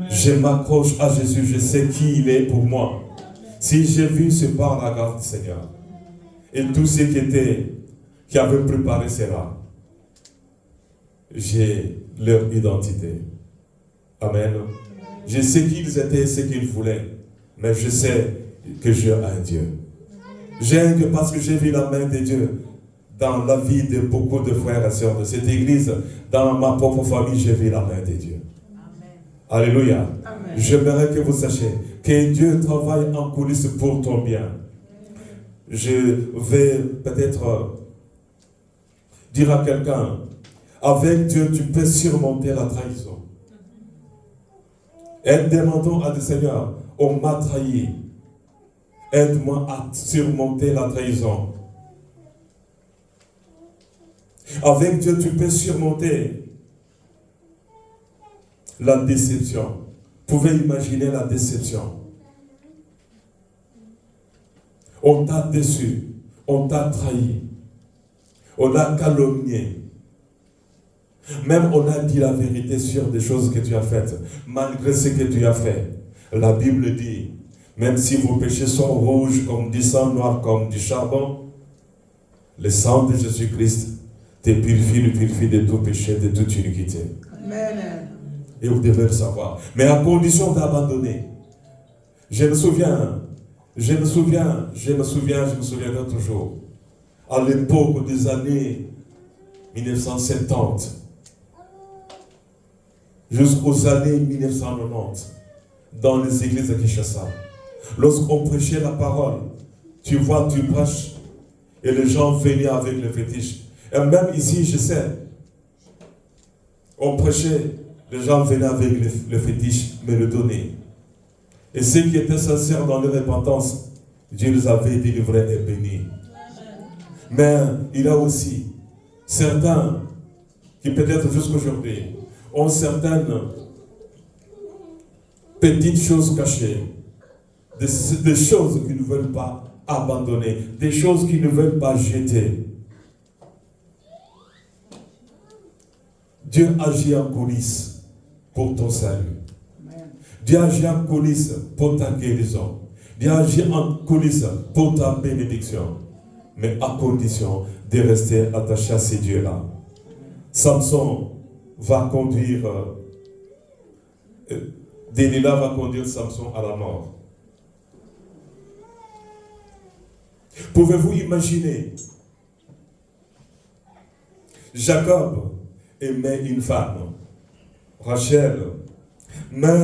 Je m'accroche à Jésus, je sais qui il est pour moi. Si j'ai vu, c'est par la grâce du Seigneur. Et tous ceux qui avaient préparé cela, j'ai leur identité. Amen. Je sais qui ils étaient et ce qu'ils voulaient, mais je sais que j'ai un Dieu. J'ai un Dieu parce que j'ai vu la main de Dieu dans la vie de beaucoup de frères et sœurs de cette église. Dans ma propre famille, j'ai vu la main de Dieu. Amen. Alléluia. J'aimerais que vous sachiez que Dieu travaille en coulisses pour ton bien. Je vais peut-être dire à quelqu'un, avec Dieu, tu peux surmonter la trahison. Et demandons à Dieu, Seigneur, on m'a trahi. Aide-moi à surmonter la trahison. Avec Dieu, tu peux surmonter la déception. Vous pouvez imaginer la déception. On t'a déçu, on t'a trahi, on a calomnié. Même on a dit la vérité sur des choses que tu as faites, malgré ce que tu as fait. La Bible dit, même si vos péchés sont rouges comme du sang, noir comme du charbon, le sang de Jésus-Christ te purifie de tout péché, de toute iniquité. Amen. Et vous devez le savoir. Mais à condition d'abandonner. Je me souviens toujours, à l'époque des années 1970, jusqu'aux années 1990, dans les églises de Kinshasa, lorsqu'on prêchait la parole, tu vois, tu prêches, et les gens venaient avec le fétiche. Et même ici, je sais, on prêchait, les gens venaient avec le fétiche, me le donnaient. Et ceux qui étaient sincères dans leur repentance, Dieu les avait délivrés et bénis. Mais il y a aussi certains qui peut-être jusqu'aujourd'hui ont certaines petites choses cachées, des choses qu'ils ne veulent pas abandonner, des choses qu'ils ne veulent pas jeter. Dieu agit en coulisses pour ton salut. Dieu agit en coulisses pour ta guérison. Dieu agit en coulisses pour ta bénédiction. Mais à condition de rester attaché à ces dieux-là. Samson va conduire, Delilah va conduire Samson à la mort. Pouvez-vous imaginer? Jacob aimait une femme, Rachel, mais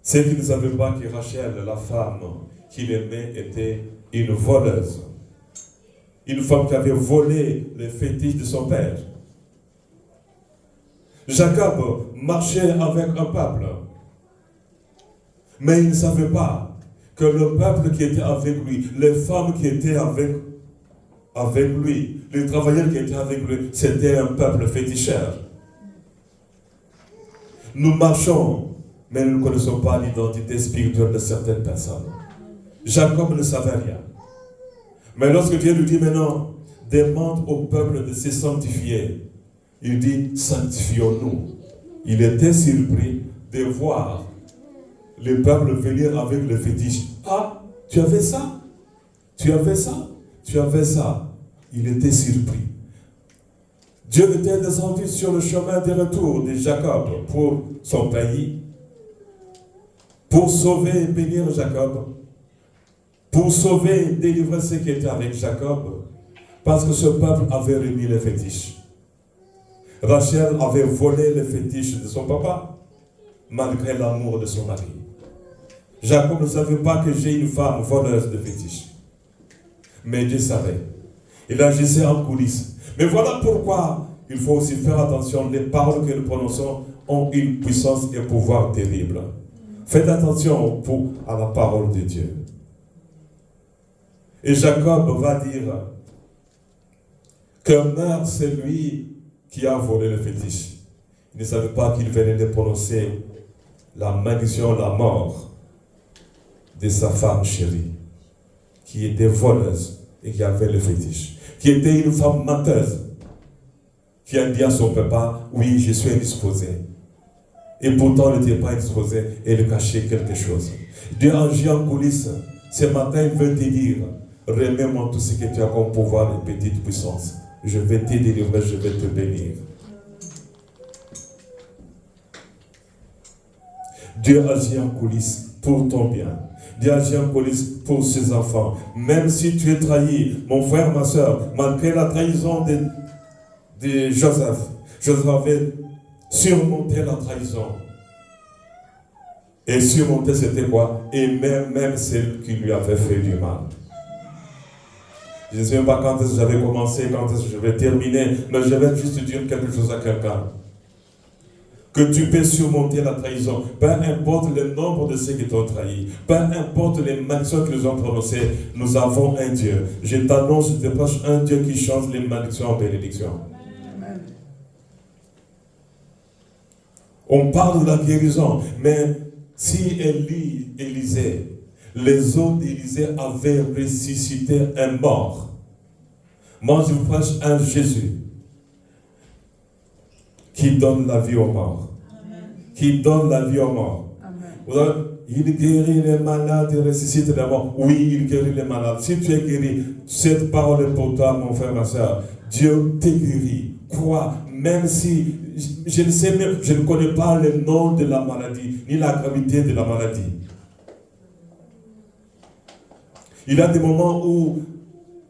ce qu'il ne savait pas que Rachel, la femme qu'il aimait, était une voleuse. Une femme qui avait volé les fétiches de son père. Jacob marchait avec un peuple, mais il ne savait pas que le peuple qui était avec lui, les femmes qui étaient avec lui, les travailleurs qui étaient avec lui, c'était un peuple féticheur. Nous marchons, mais nous ne connaissons pas l'identité spirituelle de certaines personnes. Jacob ne savait rien. Mais lorsque Dieu lui dit maintenant, demande au peuple de se sanctifier, il dit, sanctifions-nous. Il était surpris de voir le peuple venir avec le fétiche. Ah, tu avais ça? Tu avais ça? Tu avais ça? Il était surpris. Dieu était descendu sur le chemin de retour de Jacob pour son pays, pour sauver et bénir Jacob, pour sauver et délivrer ceux qui étaient avec Jacob, parce que ce peuple avait remis les fétiches. Rachel avait volé les fétiches de son papa, malgré l'amour de son mari. Jacob ne savait pas que j'ai une femme voleuse de fétiches. Mais Dieu savait. Il agissait en coulisses. Mais voilà pourquoi il faut aussi faire attention. Les paroles que nous prononçons ont une puissance et un pouvoir terrible. Faites attention à la parole de Dieu. Et Jacob va dire que meurt celui qui a volé le fétiche. Il ne savait pas qu'il venait de prononcer la malédiction, la mort de sa femme chérie, qui était voleuse et qui avait le fétiche, qui était une femme menteuse, qui a dit à son papa, oui, je suis indisposé. Et pourtant, elle n'était pas indisposée, elle cachait quelque chose. Dieu agit en coulisses. Ce matin, il veut te dire, remets-moi tout ce que tu as comme pouvoir et petite puissance. Je vais te délivrer, je vais te bénir. Dieu agit en coulisses pour ton bien. Dieu agit en coulisses pour ses enfants. Même si tu es trahi, mon frère, ma soeur, malgré la trahison de Joseph, Joseph avait surmonté la trahison. Et surmonter, c'était quoi? Et même celle qui lui avait fait du mal. Je ne sais même pas quand est-ce que j'avais commencé, quand est-ce que je vais terminer, mais je vais juste dire quelque chose à quelqu'un. Que tu peux surmonter la trahison, peu importe le nombre de ceux qui t'ont trahi, peu importe les malédictions qu'ils ont prononcées, nous avons un Dieu. Je t'annonce, je te prêche un Dieu qui change les malédictions en bénédictions. On parle de la guérison, mais si Élisée, les os d'Élisée avaient ressuscité un mort, moi je vous prêche un Jésus qui donne la vie aux morts. Qui donne la vie aux morts. Il guérit les malades, il ressuscite les morts. Oui, il guérit les malades. Si tu es guéri, cette parole est pour toi, mon frère, ma soeur. Dieu te guérit. Crois, même si je ne sais même, je ne connais pas le nom de la maladie, ni la gravité de la maladie. Il y a des moments où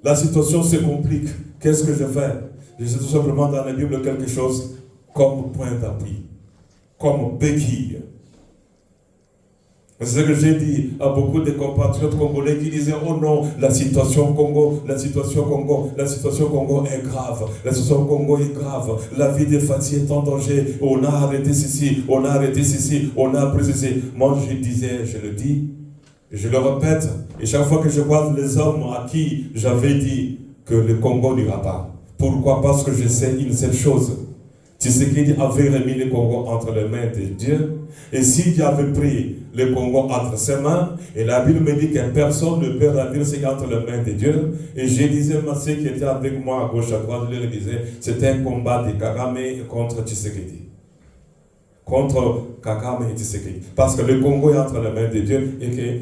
la situation se complique. Qu'est-ce que je fais? Je sais tout simplement dans la Bible quelque chose comme point d'appui, comme béquille. C'est ce que j'ai dit à beaucoup de compatriotes congolais qui disaient, oh non, la situation au Congo est grave. La situation au Congo est grave. La vie des fatigués est en danger. On a arrêté ceci, on a arrêté ceci, on a appris ceci. Moi, je disais, je le dis, je le répète, et chaque fois que je vois les hommes à qui j'avais dit que le Congo n'ira pas. Pourquoi? Parce que je sais une seule chose. Tshisekedi avait remis le Congo entre les mains de Dieu. Et si Dieu avait pris le Congo entre ses mains, et la Bible me dit que personne ne peut ravir ce qui est entre les mains de Dieu. Et je disais, ma soeur qui était avec moi à gauche à droite, je leur disais, c'était un combat de Kagame contre Tshisekedi. Contre Kagame et Tshisekedi. Parce que le Congo est entre les mains de Dieu et que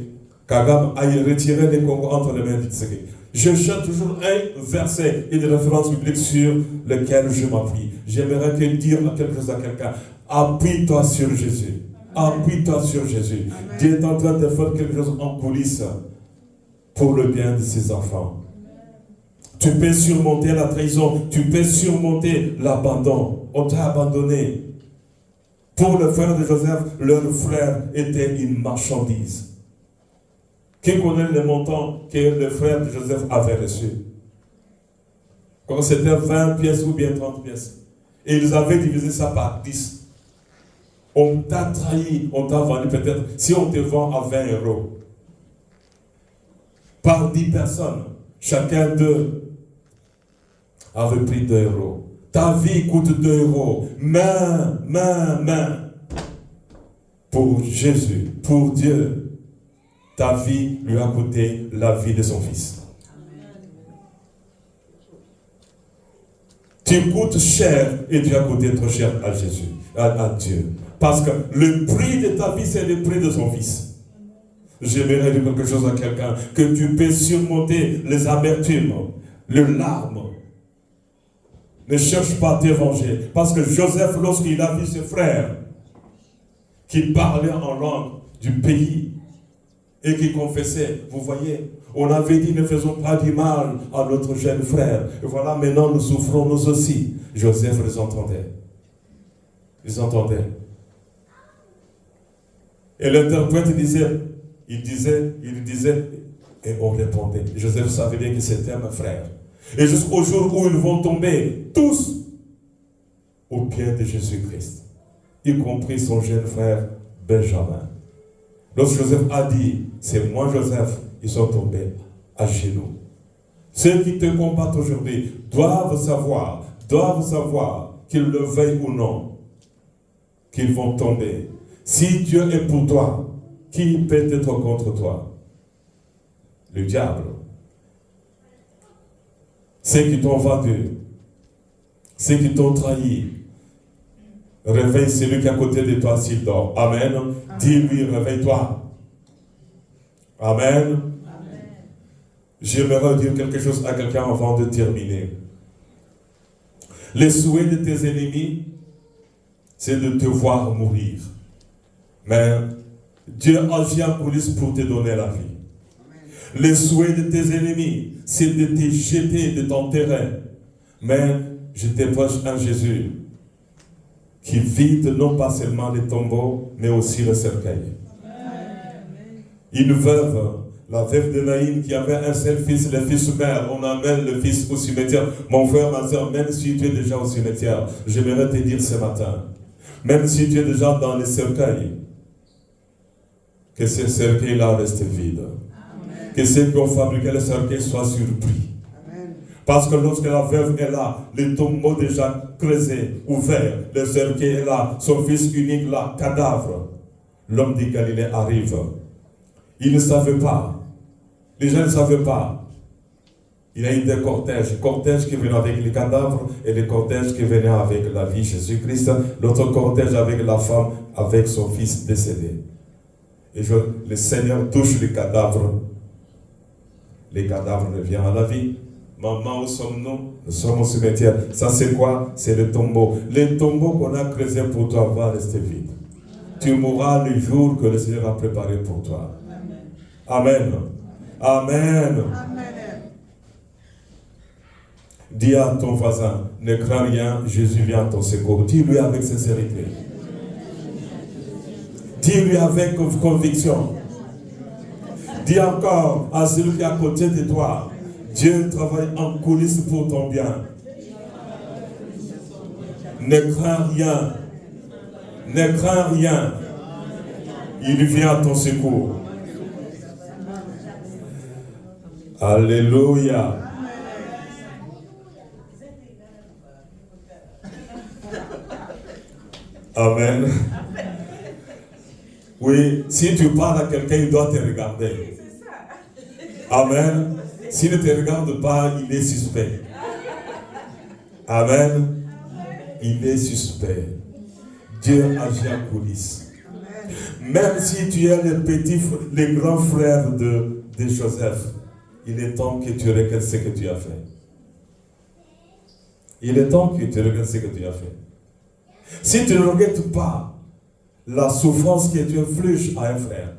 Kagame a retiré le Congo entre les mains de Tshisekedi. Je cherche toujours un verset et des références bibliques sur lesquelles je m'appuie. J'aimerais te dire quelque chose à quelqu'un. Appuie-toi sur Jésus. Appuie-toi sur Jésus. Amen. Dieu est en train de faire quelque chose en coulisses pour le bien de ses enfants. Tu peux surmonter la trahison. Tu peux surmonter l'abandon. On t'a abandonné. Pour le frère de Joseph, leur frère était une marchandise. Qui connaît le montant que le frère de Joseph avait reçu? Quand c'était 20 pièces ou bien 30 pièces. Et ils avaient divisé ça par 10. On t'a trahi, on t'a vendu peut-être, si on te vend à 20 €, par 10 personnes, chacun d'eux avait pris 2 €. Ta vie coûte 2 €. Main. Pour Jésus, pour Dieu. Ta vie lui a coûté la vie de son fils. Tu coûtes cher et tu as coûté trop cher à Jésus, à Dieu. Parce que le prix de ta vie, c'est le prix de son fils. J'aimerais dire quelque chose à quelqu'un, que tu peux surmonter les amertumes, les larmes. Ne cherche pas à te venger. Parce que Joseph, lorsqu'il a vu ses frères qui parlaient en langue du pays, et qui confessait, vous voyez, on avait dit ne faisons pas du mal à notre jeune frère. Et voilà, maintenant nous souffrons nous aussi. Joseph les entendait. Ils entendaient. Et l'interprète disait, il disait, et on répondait. Joseph savait bien que c'était un frère. Et jusqu'au jour où ils vont tomber, tous, aux pieds de Jésus-Christ, y compris son jeune frère Benjamin. Lorsque Joseph a dit, c'est moi Joseph, ils sont tombés à genoux. Ceux qui te combattent aujourd'hui doivent savoir qu'ils le veuillent ou non, qu'ils vont tomber. Si Dieu est pour toi, qui peut être contre toi? Le diable. Ceux qui t'ont vendu, ceux qui t'ont trahi. Réveille celui qui est à côté de toi s'il dort. Amen. Dis-lui, réveille-toi. Amen. J'aimerais dire quelque chose à quelqu'un avant de terminer. Les souhaits de tes ennemis, c'est de te voir mourir. Mais Dieu agit en coulisses pour te donner la vie. Les souhaits de tes ennemis, c'est de te jeter de ton terrain. Mais je t'approche un Jésus qui vide non pas seulement les tombeaux, mais aussi le cercueil. Une veuve, la veuve de Naïm qui avait un seul fils, le fils mère, on amène le fils au cimetière. Mon frère, ma soeur, même si tu es déjà au cimetière, j'aimerais te dire ce matin, même si tu es déjà dans le cercueil, que ce cercueil-là reste vide. Amen. Que ceux qui ont fabriqué le cercueil soient surpris. Amen. Parce que lorsque la veuve est là, le tombeau déjà creusé, ouvert, le cercueil est là, son fils unique là, cadavre, l'homme de Galilée arrive. Il ne savait pas. Les gens ne savaient pas. Il y a eu des cortèges qui venaient avec les cadavres et les cortèges qui venaient avec la vie Jésus-Christ. L'autre cortège avec la femme, avec son fils décédé. Et le Seigneur touche les cadavres. Les cadavres reviennent à la vie. Maman, où sommes-nous? Nous sommes au cimetière. Ça c'est quoi? C'est le tombeau. Le tombeau qu'on a creusé pour toi va rester vide. Tu mourras le jour que le Seigneur a préparé pour toi. Amen. Amen. Amen. Dis à ton voisin, ne crains rien, Jésus vient à ton secours. Dis-lui avec sincérité. Dis-lui avec conviction. Dis encore à celui qui est à côté de toi, Dieu travaille en coulisses pour ton bien. Ne crains rien. Ne crains rien. Il vient à ton secours. Alléluia. Amen. Oui, si tu parles à quelqu'un, il doit te regarder. Amen. S'il ne te regarde pas, il est suspect. Amen. Il est suspect. Dieu agit en coulisses. Même si tu es le grand frère de Joseph, il est temps que tu regardes ce que tu as fait. Il est temps que tu regardes ce que tu as fait. Si tu ne regrettes pas la souffrance que tu infliges à un frère,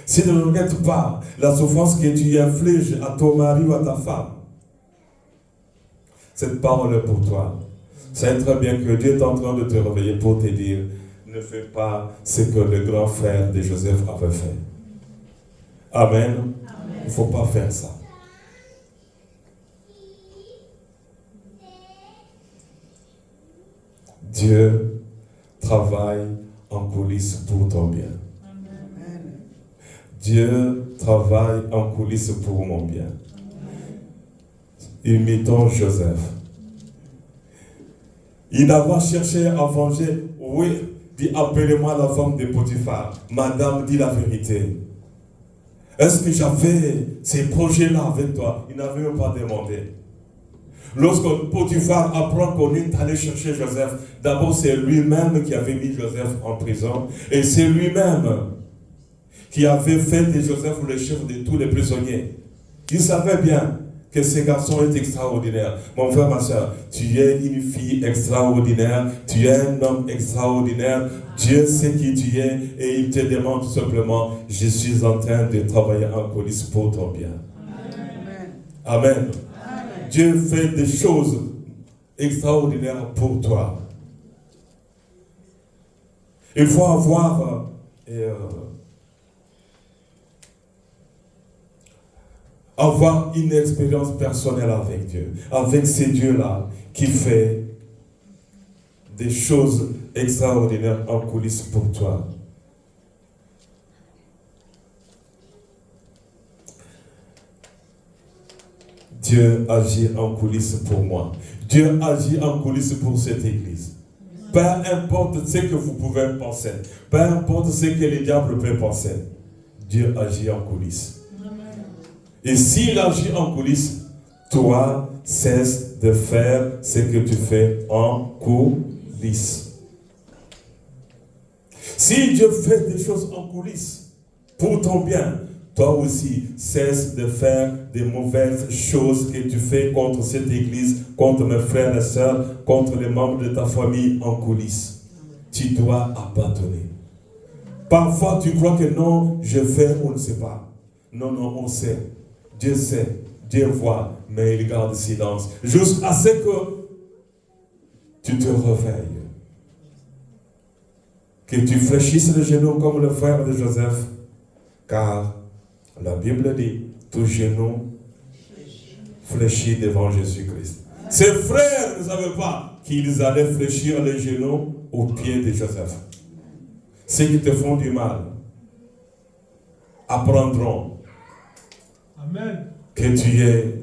si tu ne regrettes pas la souffrance que tu infliges à ton mari ou à ta femme, cette parole est pour toi. C'est très bien que Dieu est en train de te réveiller pour te dire, ne fais pas ce que le grand frère de Joseph avait fait. Amen. Amen. Il ne faut pas faire ça. Dieu travaille en coulisses pour ton bien. Amen. Dieu travaille en coulisses pour mon bien. Imitons Joseph. Il avait cherché à venger. Oui, dit appelez-moi la femme de Potiphar. Madame, dit la vérité. Est-ce que j'avais ces projets-là avec toi? Il n'avait même pas demandé. Lorsque Potiphar apprend qu'on est allé chercher Joseph, d'abord c'est lui-même qui avait mis Joseph en prison. Et c'est lui-même qui avait fait de Joseph le chef de tous les prisonniers. Il savait bien que ce garçon est extraordinaire. Mon frère, ma soeur, tu es une fille extraordinaire, tu es un homme extraordinaire. Dieu sait qui tu es et il te demande tout simplement, je suis en train de travailler en coulisses pour ton bien. Amen. Amen. Dieu fait des choses extraordinaires pour toi. Il faut avoir une expérience personnelle avec Dieu, avec ce Dieu-là qui fait des choses extraordinaires en coulisses pour toi. Dieu agit en coulisses pour moi. Dieu agit en coulisses pour cette église. Peu importe ce que vous pouvez penser, peu importe ce que les diables peuvent penser, Dieu agit en coulisses. Et s'il agit en coulisses, toi, cesse de faire ce que tu fais en coulisses. Si Dieu fait des choses en coulisses pour ton bien, toi aussi, cesse de faire des mauvaises choses que tu fais contre cette église, contre mes frères et sœurs, contre les membres de ta famille en coulisses. Tu dois abandonner. Parfois, tu crois que non, je fais, on ne sait pas. Non, on sait. Dieu sait, Dieu voit, mais il garde silence. Jusqu'à ce que tu te réveilles. Que tu fléchisses le genou comme le frère de Joseph, car la Bible dit, tout genou fléchit devant Jésus-Christ. Ses frères ne savaient pas qu'ils allaient fléchir les genoux aux pieds de Joseph. Ceux qui te font du mal apprendront Amen. que tu es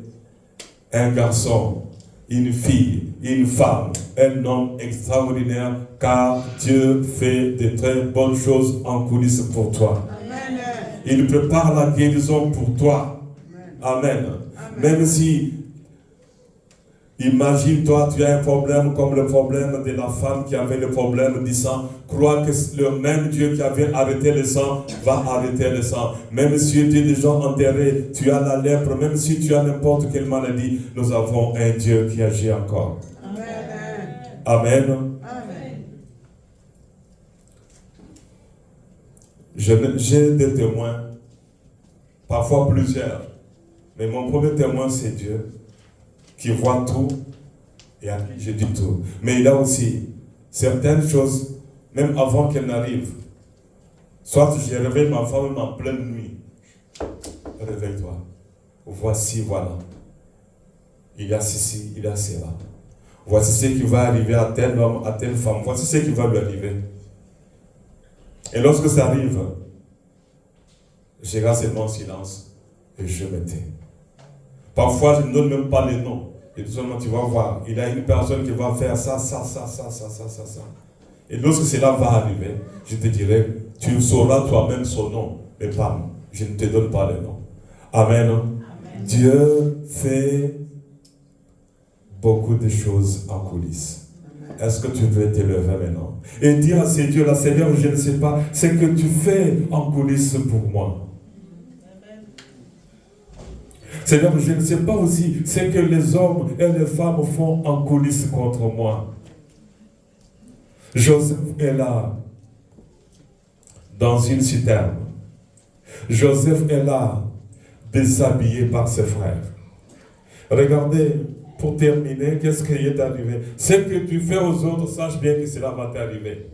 un garçon, une fille, une femme, un homme extraordinaire, car Dieu fait de très bonnes choses en coulisses pour toi. Amen. Il prépare la guérison pour toi. Amen. Même si, imagine-toi, tu as un problème comme le problème de la femme qui avait le problème du sang. Crois que le même Dieu qui avait arrêté le sang va arrêter le sang. Même si tu es déjà enterré, tu as la lèpre, même si tu as n'importe quelle maladie, nous avons un Dieu qui agit encore. Amen. Amen. Amen. J'ai des témoins, parfois plusieurs, mais mon premier témoin c'est Dieu, qui voit tout et à qui je dis tout. Mais il y a aussi certaines choses, même avant qu'elles n'arrivent. Soit je réveille ma femme en pleine nuit. Réveille-toi. Voici, voilà. Il y a ceci, il y a cela. Voici ce qui va arriver à tel homme, à telle femme. Voici ce qui va lui arriver. Et lorsque ça arrive, je reste seulement en silence et je me tais. Parfois, je ne donne même pas les noms. Et tout simplement, tu vas voir, il y a une personne qui va faire ça. Et lorsque cela va arriver, je te dirai, tu sauras toi-même son nom. Mais pas, je ne te donne pas le nom. Amen. Amen. Dieu fait beaucoup de choses en coulisses. Est-ce que tu veux te lever maintenant et dire à ce Dieu-là, Seigneur, je ne sais pas ce que tu fais en coulisses pour moi. Seigneur, je ne sais pas aussi ce que les hommes et les femmes font en coulisses contre moi. Joseph est là, dans une citerne. Joseph est là, déshabillé par ses frères. Regardez, pour terminer, qu'est-ce qui est arrivé? Ce que tu fais aux autres, sache bien que cela va t'arriver.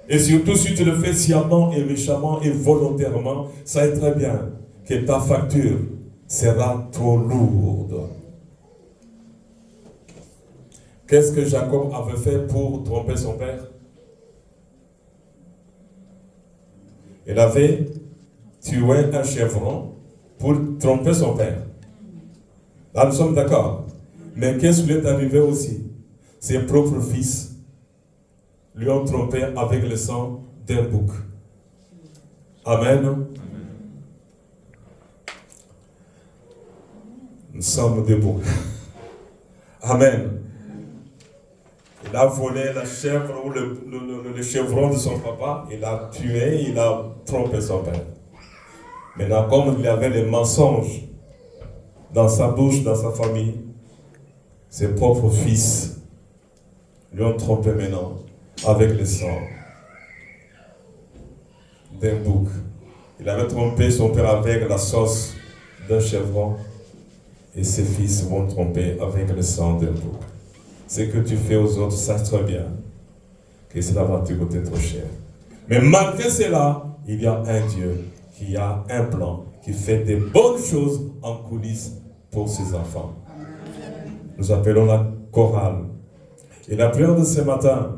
Et surtout si tu le fais sciemment et méchamment et volontairement, ça est très bien que ta facture sera trop lourde. Qu'est-ce que Jacob avait fait pour tromper son père? Il avait tué un chevreau pour tromper son père. Là, nous sommes d'accord. Mais qu'est-ce qui lui est arrivé aussi? Ses propres fils lui ont trompé avec le sang d'un bouc. Amen. Nous sommes debout. Amen. Il a volé la chèvre ou le chevron de son papa. Il a tué, il a trompé son père. Maintenant, comme il y avait des mensonges dans sa bouche, dans sa famille, ses propres fils lui ont trompé maintenant avec le sang d'un bouc. Il avait trompé son père avec la sauce d'un chevron et ses fils vont tromper avec le sang d'un bouc. Ce que tu fais aux autres, sache très bien que cela va te coûter trop cher. Mais malgré cela, il y a un Dieu qui a un plan, qui fait des bonnes choses en coulisses pour ses enfants. Nous appelons la chorale. Et la prière de ce matin,